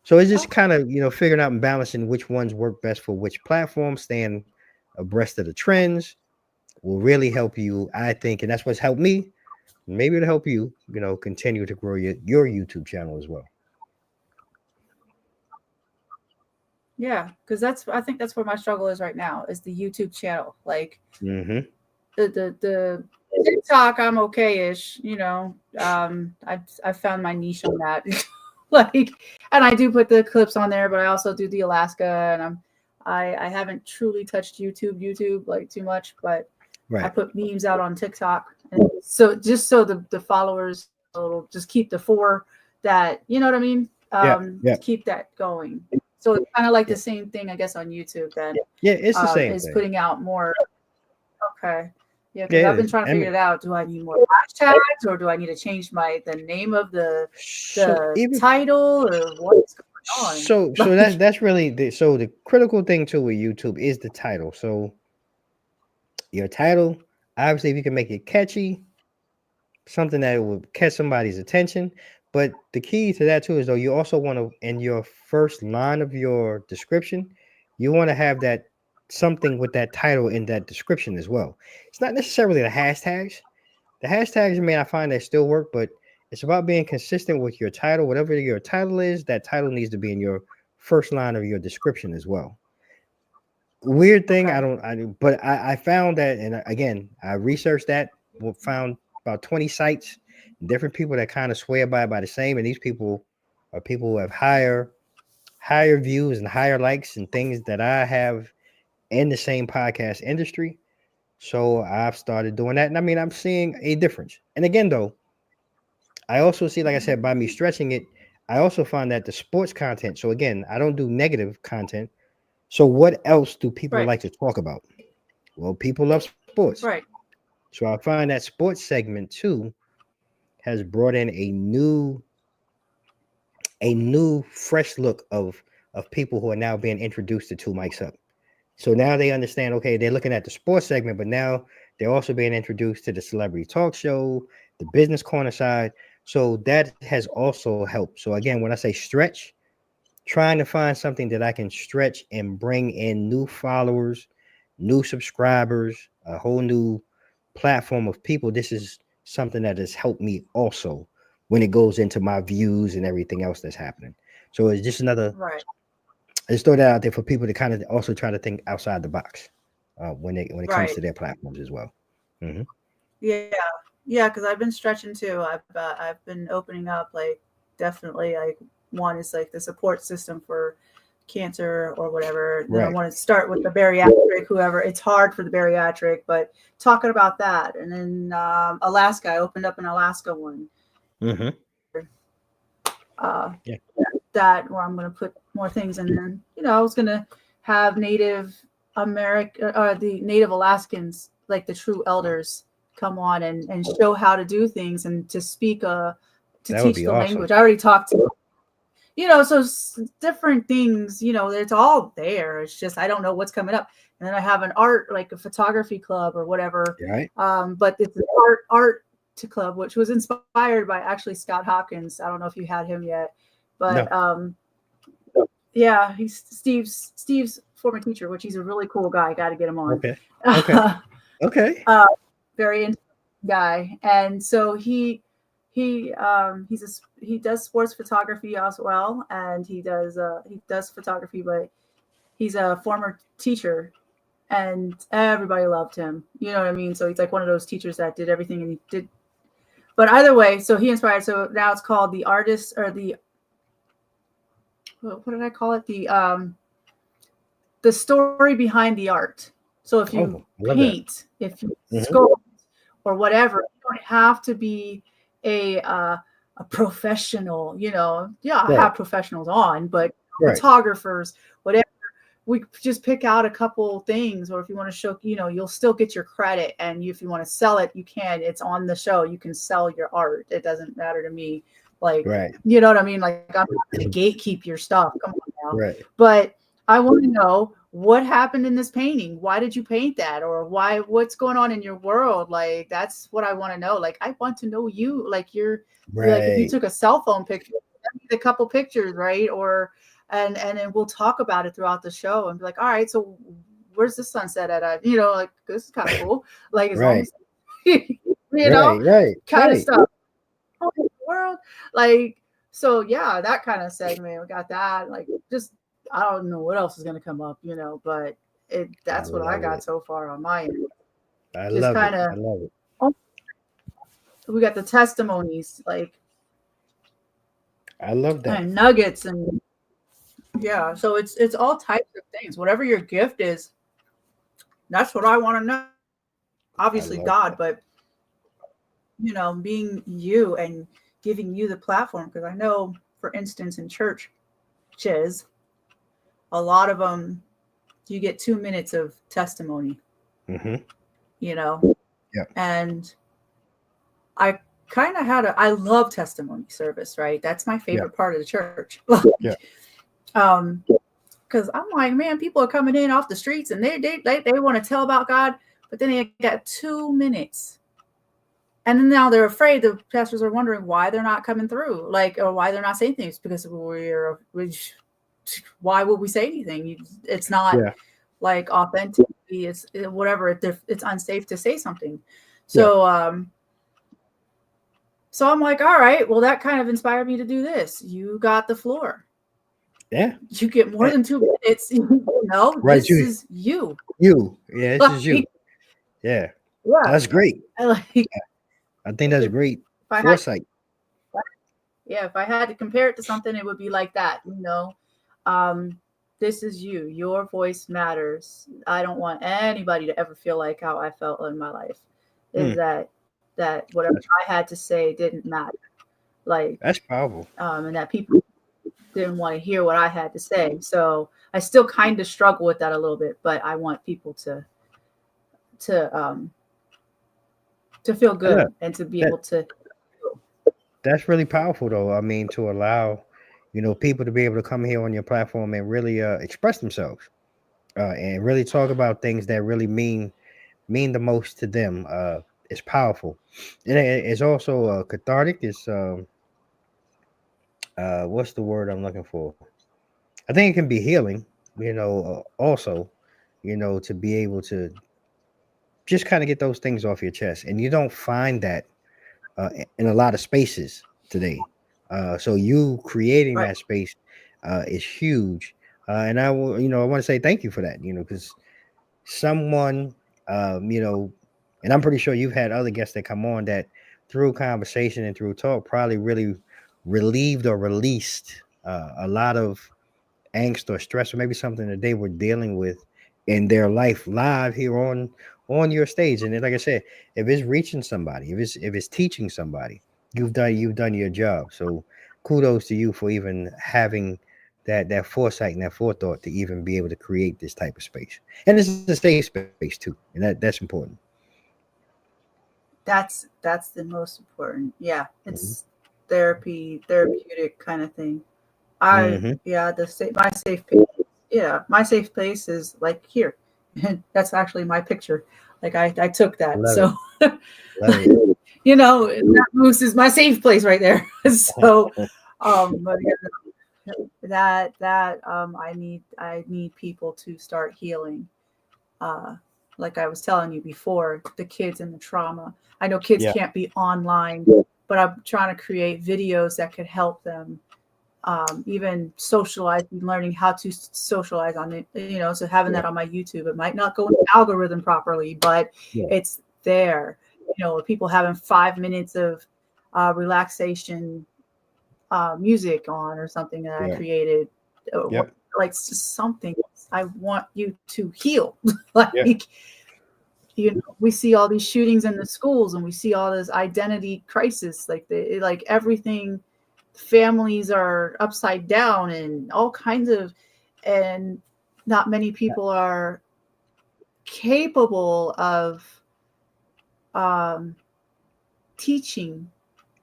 So it's just Okay. kind of figuring out and balancing which ones work best for which platform. Staying abreast of the trends will really help you, I think, and that's what's helped me. Maybe it'll help you, continue to grow your YouTube channel as well. Yeah, because I think that's where my struggle is right now is the YouTube channel. Like Mm-hmm. the TikTok, I'm okay-ish. I found my niche on that. Like, and I do put the clips on there, but I also do the Alaska, and I haven't truly touched YouTube like too much, but I put memes out on TikTok, and so just so the followers will just keep the 4 that you know what I mean. Yeah. Keep that going. So it's kind of like the same thing, I guess, on YouTube. Then Yeah, it's the same is thing. putting out more. Okay. Yeah, because Yeah, I've been trying to figure it out. Do I need more hashtags, or do I need to change the name of the title, or what's going on? So that's really the critical thing too with YouTube is the title. So your title, obviously, if you can make it catchy, something that will catch somebody's attention. But the key to that too is though you also want to, in your first line of your description, you want to have that something with that title in that description as well. It's not necessarily the hashtags. The hashtags, I find they still work, but it's about being consistent with your title. Whatever your title is, that title needs to be in your first line of your description as well. Weird thing, Okay. but I found that, and again, I researched that, found about 20 sites, different people that kind of swear by the same, and these people are people who have higher views and higher likes and things that I have in the same podcast industry. So I've started doing that, and I mean, I'm seeing a difference. And again, though, I also see, like I said, by me stretching it, I also find that the sports content. So again, I don't do negative content. So what else do people Right. like to talk about? Well, people love sports. Right. So I find that sports segment too has brought in a new fresh look of people who are now being introduced to Two Mics Up. So now they understand, okay, they're looking at the sports segment, but now they're also being introduced to the celebrity talk show, the business corner side. So that has also helped. So again, when I say stretch, trying to find something that I can stretch and bring in new followers, new subscribers, a whole new platform of people. This is something that has helped me also when it goes into my views and everything else that's happening. So it's just another, Right. I just throw that out there for people to kind of also try to think outside the box when it comes Right. to their platforms as well. Mm-hmm. Yeah. Yeah. Because I've been stretching too. I've been opening up, like, definitely, like, one is like the support system for cancer or whatever. Then I Right. want to start with the bariatric, whoever. It's hard for the bariatric, but talking about that. And then Alaska, I opened up an Alaska one. Mm-hmm. Uh, Yeah. that where I'm going to put more things in there. I was going to have Native the Native Alaskans, like the true elders, come on and show how to do things and to speak, to That would teach be the awesome. language. I already talked to, so different things, it's all there. It's just, I don't know what's coming up. And then I have an art, like a photography club or whatever. Right. But it's an art to club, which was inspired by actually Scott Hopkins. I don't know if you had him yet, but No. yeah, he's Steve's former teacher, which he's a really cool guy. Got to get him on. Okay. Okay. Okay. Very interesting guy, and so he does sports photography as well, and he does photography, but he's a former teacher, and everybody loved him. You know what I mean? So he's like one of those teachers that did everything, and he did. But either way, so he inspired. So now it's called the artist, or the, what did I call it? The story behind the art. So if you paint, if you sculpt, or whatever, you don't have to be a professional. I have professionals on, but photographers, whatever. We just pick out a couple things, or if you want to show, you'll still get your credit, and if you want to sell it, you can. It's on the show. You can sell your art. It doesn't matter to me. Like, you know what I mean? Like, I'm not going to gatekeep your stuff. Come on now. Right. But I want to know what happened in this painting. Why did you paint that? Or what's going on in your world? Like, that's what I want to know. Like, I want to know you. Like, like, if you took a cell phone picture, send me a couple pictures, right? Or, and then we'll talk about it throughout the show and be like, all right, so where's the sunset at? Like, this is kind of cool. Like, as long as, kind of stuff. World, like, so yeah, that kind of segment, we got that. Like, just, I don't know what else is going to come up, but that's what I got so far on my end. I love it. We got the testimonies, like, I love that, and nuggets, and yeah, so it's all types of things. Whatever your gift is, that's what I want to know. Obviously God, but being you and giving you the platform, because I know, for instance, in churches, a lot of them, you get 2 minutes of testimony. Mm-hmm. And I kind of I love testimony service, right? That's my favorite part of the church. Because I'm like, man, people are coming in off the streets and they want to tell about God, but then they got 2 minutes. And then now they're afraid. The pastors are wondering why they're not coming through, like, or why they're not saying things, because why would we say anything? It's not like authentic. It's whatever. It's unsafe to say something. So, so I'm like, all right, well, that kind of inspired me to do this. You got the floor. Yeah. You get more than 2 minutes. Right. This is you. Yeah, this is you. Like, Yeah. yeah. That's great. I think that's if great I had, foresight. yeah, if I had to compare it to something, it would be like that. This is you. Your voice matters. I don't want anybody to ever feel like how I felt in my life. Is that whatever I had to say didn't matter. Like, that's powerful. And that people didn't want to hear what I had to say. So I still kind of struggle with that a little bit, but I want people to feel good and to be able to. That's really powerful, though. I mean, to allow, people to be able to come here on your platform and really express themselves, and really talk about things that really mean the most to them. It's powerful, and it's also cathartic. It's what's the word I'm looking for? I think it can be healing. Also, to be able to just kind of get those things off your chest, and you don't find that in a lot of spaces today. So you creating that space is huge, and I will, I want to say thank you for that. Because someone, and I'm pretty sure you've had other guests that come on that through conversation and through talk probably really relieved or released a lot of angst or stress, or maybe something that they were dealing with in their life live here on your stage. And then, like I said, if it's reaching somebody, if it's teaching somebody, you've done your job. So kudos to you for even having that foresight and that forethought to even be able to create this type of space. And this is a safe space too, and that's important. That's the most important. Yeah, it's therapeutic kind of thing. My safe place. Yeah, my safe place is like here. That's actually my picture. Like I took that. Love so it. That moose is my safe place right there. So but I need people to start healing. Like I was telling you before, the kids and the trauma. I know kids can't be online, but I'm trying to create videos that could help them even socializing, learning how to socialize on it, so having that on my YouTube. It might not go in the algorithm properly, but it's there. People having 5 minutes of relaxation music on or something that I created. Like it's just something. I want you to heal. We see all these shootings in the schools, and we see all this identity crisis. Like everything, families are upside down, and all kinds of, and not many people are capable of teaching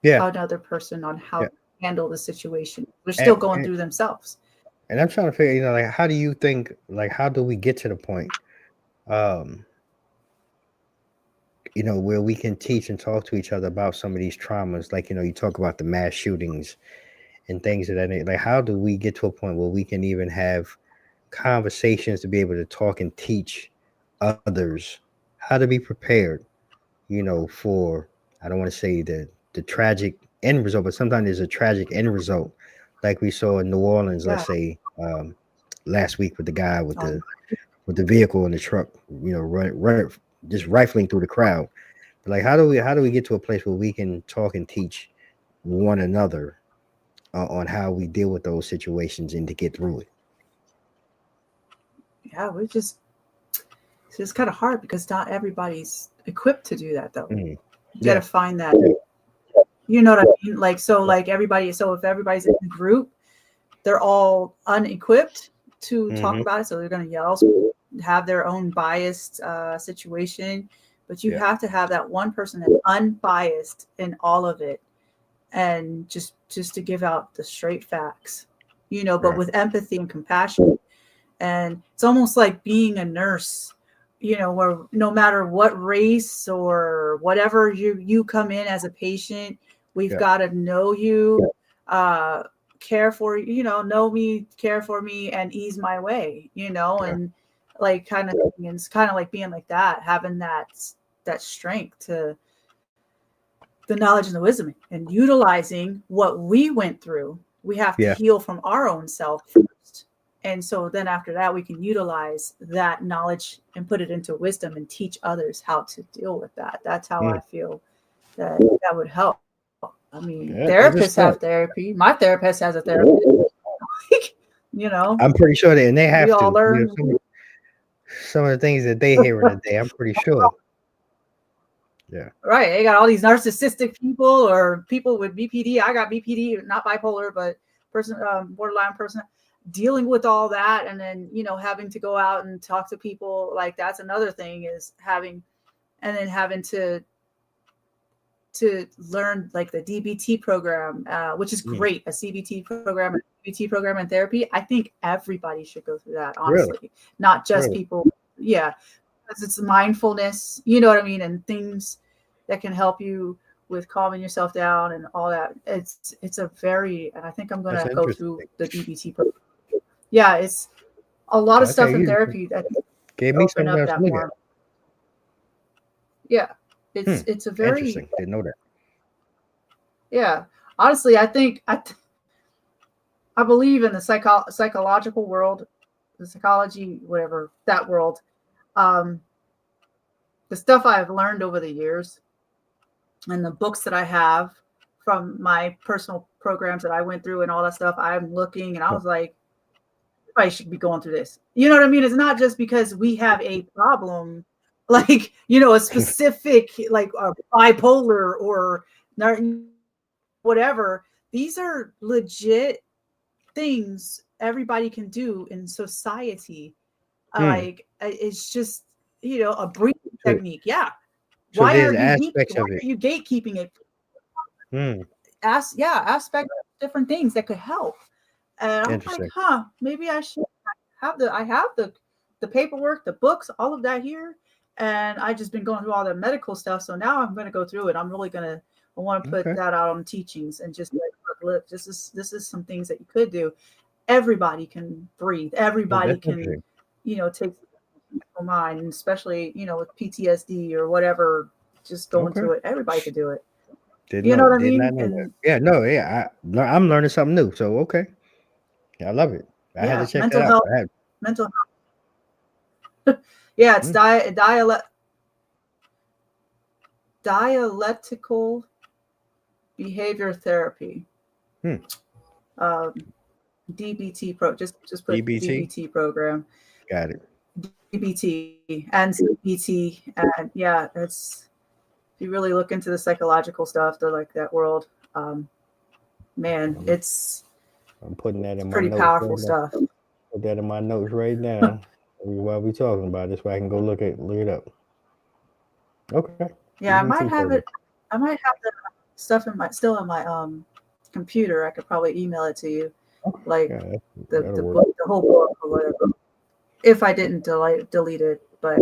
another person on how to handle the situation. They're still going through themselves. And I'm trying to figure, like, how do you think, like, how do we get to the point, where we can teach and talk to each other about some of these traumas? Like, you talk about the mass shootings and things of that nature. Like, how do we get to a point where we can even have conversations to be able to talk and teach others how to be prepared, for, I don't want to say the tragic end result, but sometimes there's a tragic end result, like we saw in New Orleans, let's say, last week with the guy with the vehicle and the truck, run just rifling through the crowd. But like, how do we get to a place where we can talk and teach one another on how we deal with those situations and to get through it? Yeah, it's just kind of hard because not everybody's equipped to do that, though. You got to find that. You know what I mean? Like, so like everybody, so if everybody's in a group, they're all unequipped to talk about it. So they're going to yell, have their own biased situation, but you have to have that one person that's unbiased in all of it. And just to give out the straight facts, but with empathy and compassion. And it's almost like being a nurse, where no matter what race or whatever you come in as a patient, we've got to know you, care for you, know me, care for me, and ease my way, and like kind of thing. And it's kind of like being like that, having that strength to the knowledge and the wisdom, and utilizing what we went through. We have to heal from our own self And so then after that, we can utilize that knowledge and put it into wisdom and teach others how to deal with that. That's how I feel that would help. I mean, therapists have therapy. My therapist has a therapist. You know, I'm pretty sure and they have we all to. learn. Some of the things that they hear in a day, I'm pretty sure. Yeah. Right. They got all these narcissistic people or people with BPD. I got BPD, not bipolar, but borderline person, dealing with all that. And then, you know, having to go out and talk to people. Like that's another thing is having to learn like the DBT program, which is great. A CBT program, a DBT program in therapy. I think everybody should go through that, honestly, not just people. Yeah. Because it's mindfulness, you know what I mean? And things that can help you with calming yourself down and all that. It's and I think I'm going to go through the DBT program. Yeah. It's a lot of stuff in therapy that gave me something else to look at. Yeah. It's a very interesting. Didn't know that. Yeah. Honestly, I think I believe in the psychological world, the psychology, whatever, that world. The stuff I've learned over the years and the books that I have from my personal programs that I went through and all that stuff, I'm looking and I was like, everybody should be going through this. You know what I mean? It's not just because we have a problem, like, you know, a specific, like a bipolar or whatever. These are legit things everybody can do in society. Like it's just, you know, a breathing technique. Yeah. So why are you gatekeeping it? Aspect of different things that could help. And I'm like, maybe I should have the paperwork, the books, all of that here. And I just been going through all the medical stuff. So now I'm going to go through it. I'm really I want to put that out on teachings and just like, look, this is some things that you could do. Everybody can breathe. Everybody can, you know, take mind, and especially, you know, with PTSD or whatever, just going through it. Everybody could do it. You know what I mean? I'm learning something new. So I love it. I had to check that out. Mental health. Yeah, it's dialectical behavior therapy. DBT just put DBT program. Got it. DBT and CBT, and yeah, it's, if you really look into the psychological stuff, they're like that world. Man, it's, I'm putting that in my pretty notes powerful stuff. Put that in my notes right now while we talking about this, so I can go look it up. Okay. Yeah, I might have the stuff still in my computer. I could probably email it to you, like the whole book or whatever. If I didn't delete it, but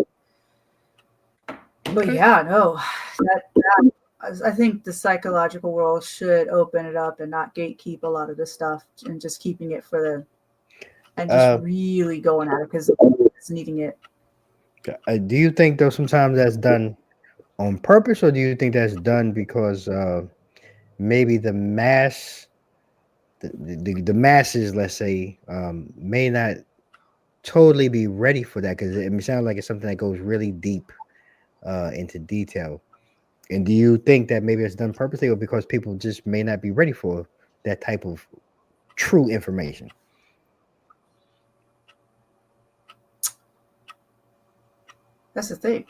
yeah, no, that I think the psychological world should open it up and not gatekeep a lot of this stuff and just keeping it for and just really going at it because it's needing it. Do you think though sometimes that's done on purpose, or do you think that's done because maybe the masses, let's say, may not totally be ready for that, because it sounds like it's something that goes really deep into detail? And do you think that maybe it's done purposely, or because people just may not be ready for that type of true information? That's the thing.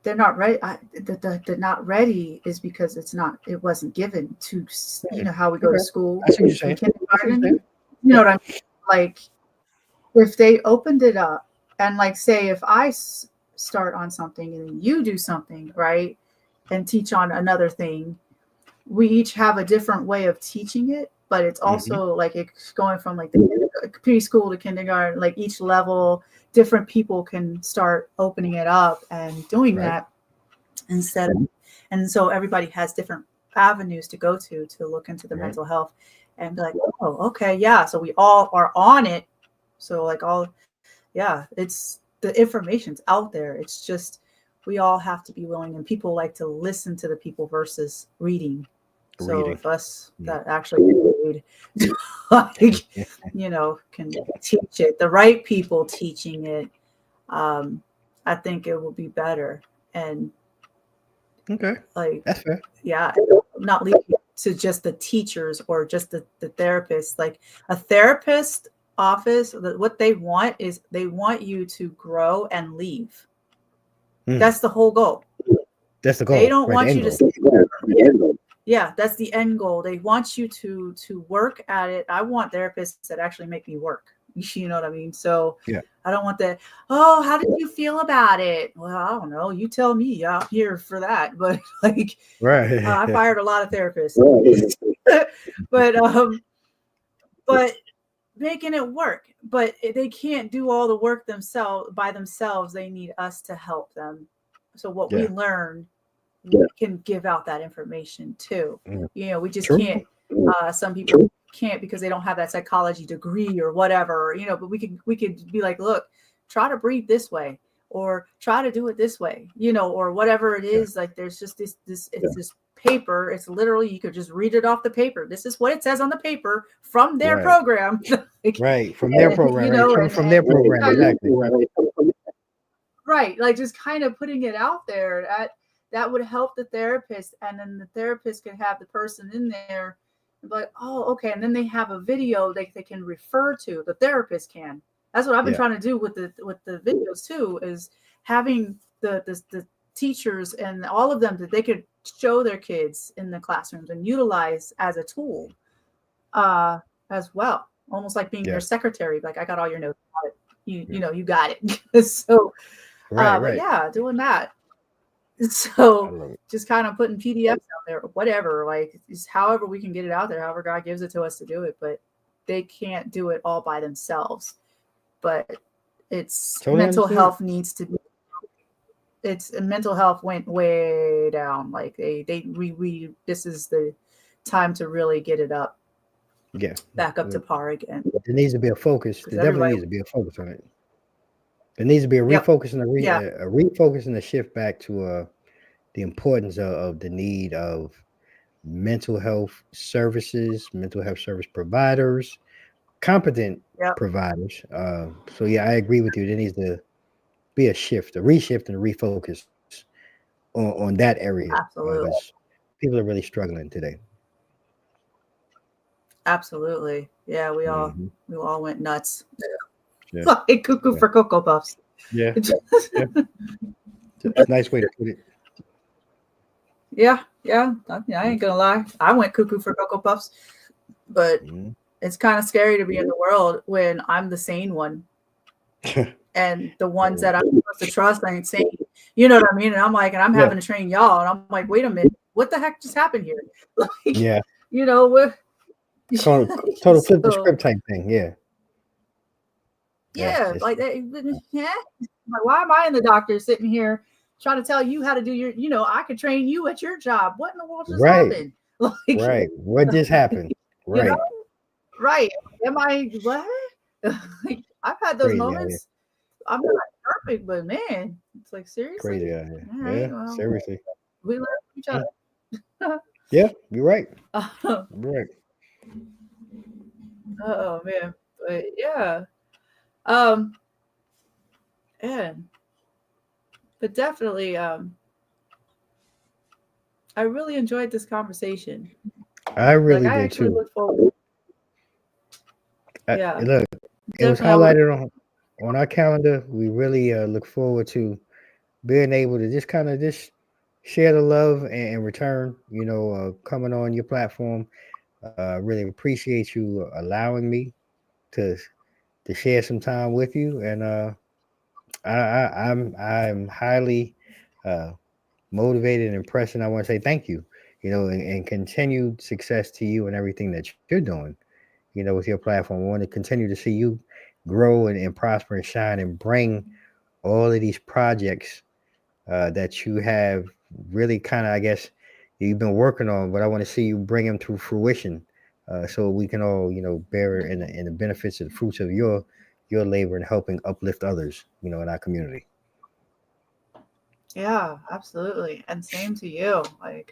They're not ready. They're not ready is because it wasn't given to, you know, how we go to school. That's what you're saying. You know what I mean? Like, if they opened it up and, like, say if I start on something and you do something, right, and teach on another thing, we each have a different way of teaching it, but it's also like it's going from like the preschool to kindergarten, like each level, different people can start opening it up and doing that instead of, and so everybody has different avenues to go to look into the mental health and be like, oh, okay, yeah, so we all are on it. So like it's, the information's out there. It's just, we all have to be willing, and people like to listen to the people versus reading. So Reading. if us that actually read, like, can teach it, the right people teaching it, I think it will be better. And Okay, like, that's fair. yeah, not leaving it to just the teachers or just the therapists. Like a therapist office, what they want is they want you to grow and leave. That's the whole goal. That's the goal. They don't Right, the want end you to goal. yeah, that's the end goal. They want you to work at it. I want therapists that actually make me work. You know what I mean? So Yeah. I don't want that. Oh, how did you feel about it? Well, I don't know. You tell me. I'm here for that. But like, Right. I fired a lot of therapists. but making it work. But they can't do all the work themselves by themselves. They need us to help them. So what we learn, we can give out that information too. We just can't. Some people can't because they don't have that psychology degree or whatever. But we could be like, look, try to breathe this way, or try to do it this way. Or whatever it is. Like there's just this. It's this paper. It's literally, you could just read it off the paper. This is what it says on the paper from their program. Right, from their program. From their program, exactly. Right, like just kind of putting it out there, that would help the therapist, and then the therapist could have the person in there and be like, oh, okay, and then they have a video they can refer to. The therapist can. That's what I've been trying to do with the videos too, is having the teachers and all of them that they could show their kids in the classrooms and utilize as a tool as well, almost like being their secretary. Like, I got all your notes, you got it. So but yeah, doing that. So just kind of putting PDFs out there or whatever, like just however we can get it out there, however God gives it to us to do it. But they can't do it all by themselves. But it's mental health needs to be. Mental health went way down. Like we this is the time to really get it up. Yeah. Back up to par again. There needs to be a focus. There definitely needs to be a focus on it. There needs to be a refocus and a refocus and a shift back to the importance of the need of mental health services, mental health service providers, competent providers. So yeah, I agree with you. There needs to be a shift, a reshift, and a refocus on that area. Absolutely. People are really struggling today. Absolutely. Yeah, we all went nuts. Like cuckoo for Cocoa Puffs. Yeah. It's a nice way to put it. Yeah. I ain't gonna lie. I went cuckoo for Cocoa Puffs, but it's kind of scary to be in the world when I'm the sane one, and the ones that I'm supposed to trust ain't sane. You know what I mean? And I'm like, and I'm having to train y'all, and I'm like, wait a minute, what the heck just happened here? Like, what? Total flip the script type thing. Like why am I in the doctor sitting here trying to tell you how to do your, I could train you at your job. What in the world just happened? Like, what just happened? Right. Right. Am I what? Like, I've had those moments. I'm not perfect, but man, it's like, seriously. Crazy out here. Right, well, seriously. We learn from each other. Yeah, you're right. You're right. Oh man. But yeah. But definitely, I really enjoyed this conversation. I really did too. Look forward. Look, it was highlighted on our calendar. We really look forward to being able to just kind of just share the love and return, coming on your platform. Really appreciate you allowing me to share some time with you, and I'm highly motivated and impressed, and I want to say thank you, and continued success to you and everything that you're doing, with your platform. I want to continue to see you grow and prosper and shine and bring all of these projects that you have really kind of, I guess, you've been working on, but I want to see you bring them to fruition, so we can all, bear in the benefits of the fruits of your labor and helping uplift others, in our community. Yeah, absolutely. And same to you. Like,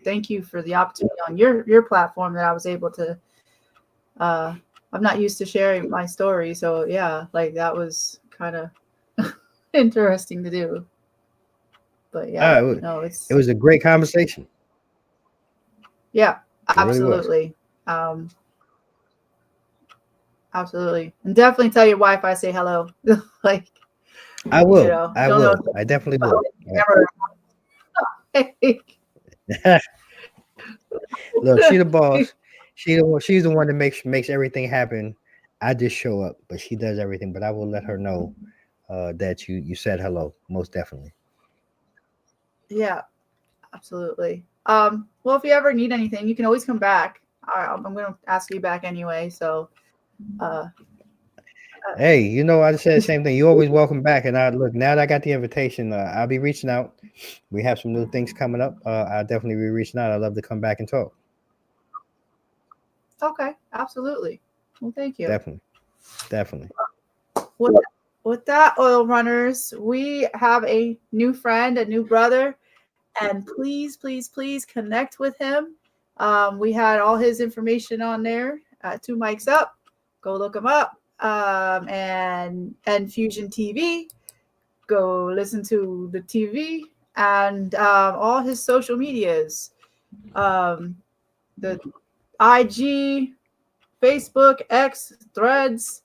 thank you for the opportunity on your platform that I was able to. I'm not used to sharing my story, so yeah, like that was kind of interesting to do. But yeah, no, It was a great conversation. Yeah, it really was. Absolutely, and definitely tell your wife I say hello. Like, I will. I don't will. know. I definitely will. Look, she the boss. She's the one that makes everything happen. I just show up, but she does everything. But I will let her know that you said hello, most definitely. Yeah, absolutely. Well, if you ever need anything, you can always come back. I'm going to ask you back anyway. So, Hey, I just said the same thing. You always welcome back. And I look, now that I got the invitation, I'll be reaching out. We have some new things coming up. I'll definitely be reaching out. I'd love to come back and talk. okay, absolutely. Well, thank you. Definitely. With that, oil runners, we have a new friend, a new brother, and please, please, please connect with him. We had all his information on there. 2 mics up. Go look him up. And Fusion TV. Go listen to the TV and all his social medias. The IG, Facebook, X, Threads,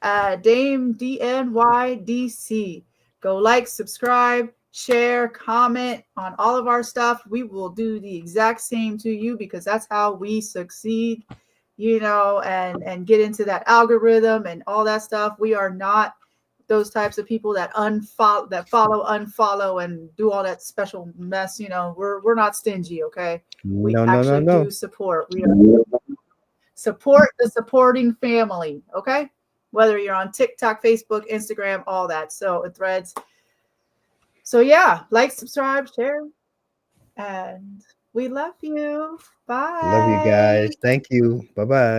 Dame DNYDC. Go like, subscribe, share, comment on all of our stuff. We will do the exact same to you because that's how we succeed, and get into that algorithm and all that stuff. We are not those types of people that unfollow, and do all that special mess. We're not stingy, okay? We actually do support. We support the supporting family, okay? Whether you're on TikTok, Facebook, Instagram, all that. So Threads. So yeah, like, subscribe, share, and we love you. Bye. Love you guys. Thank you. Bye-bye.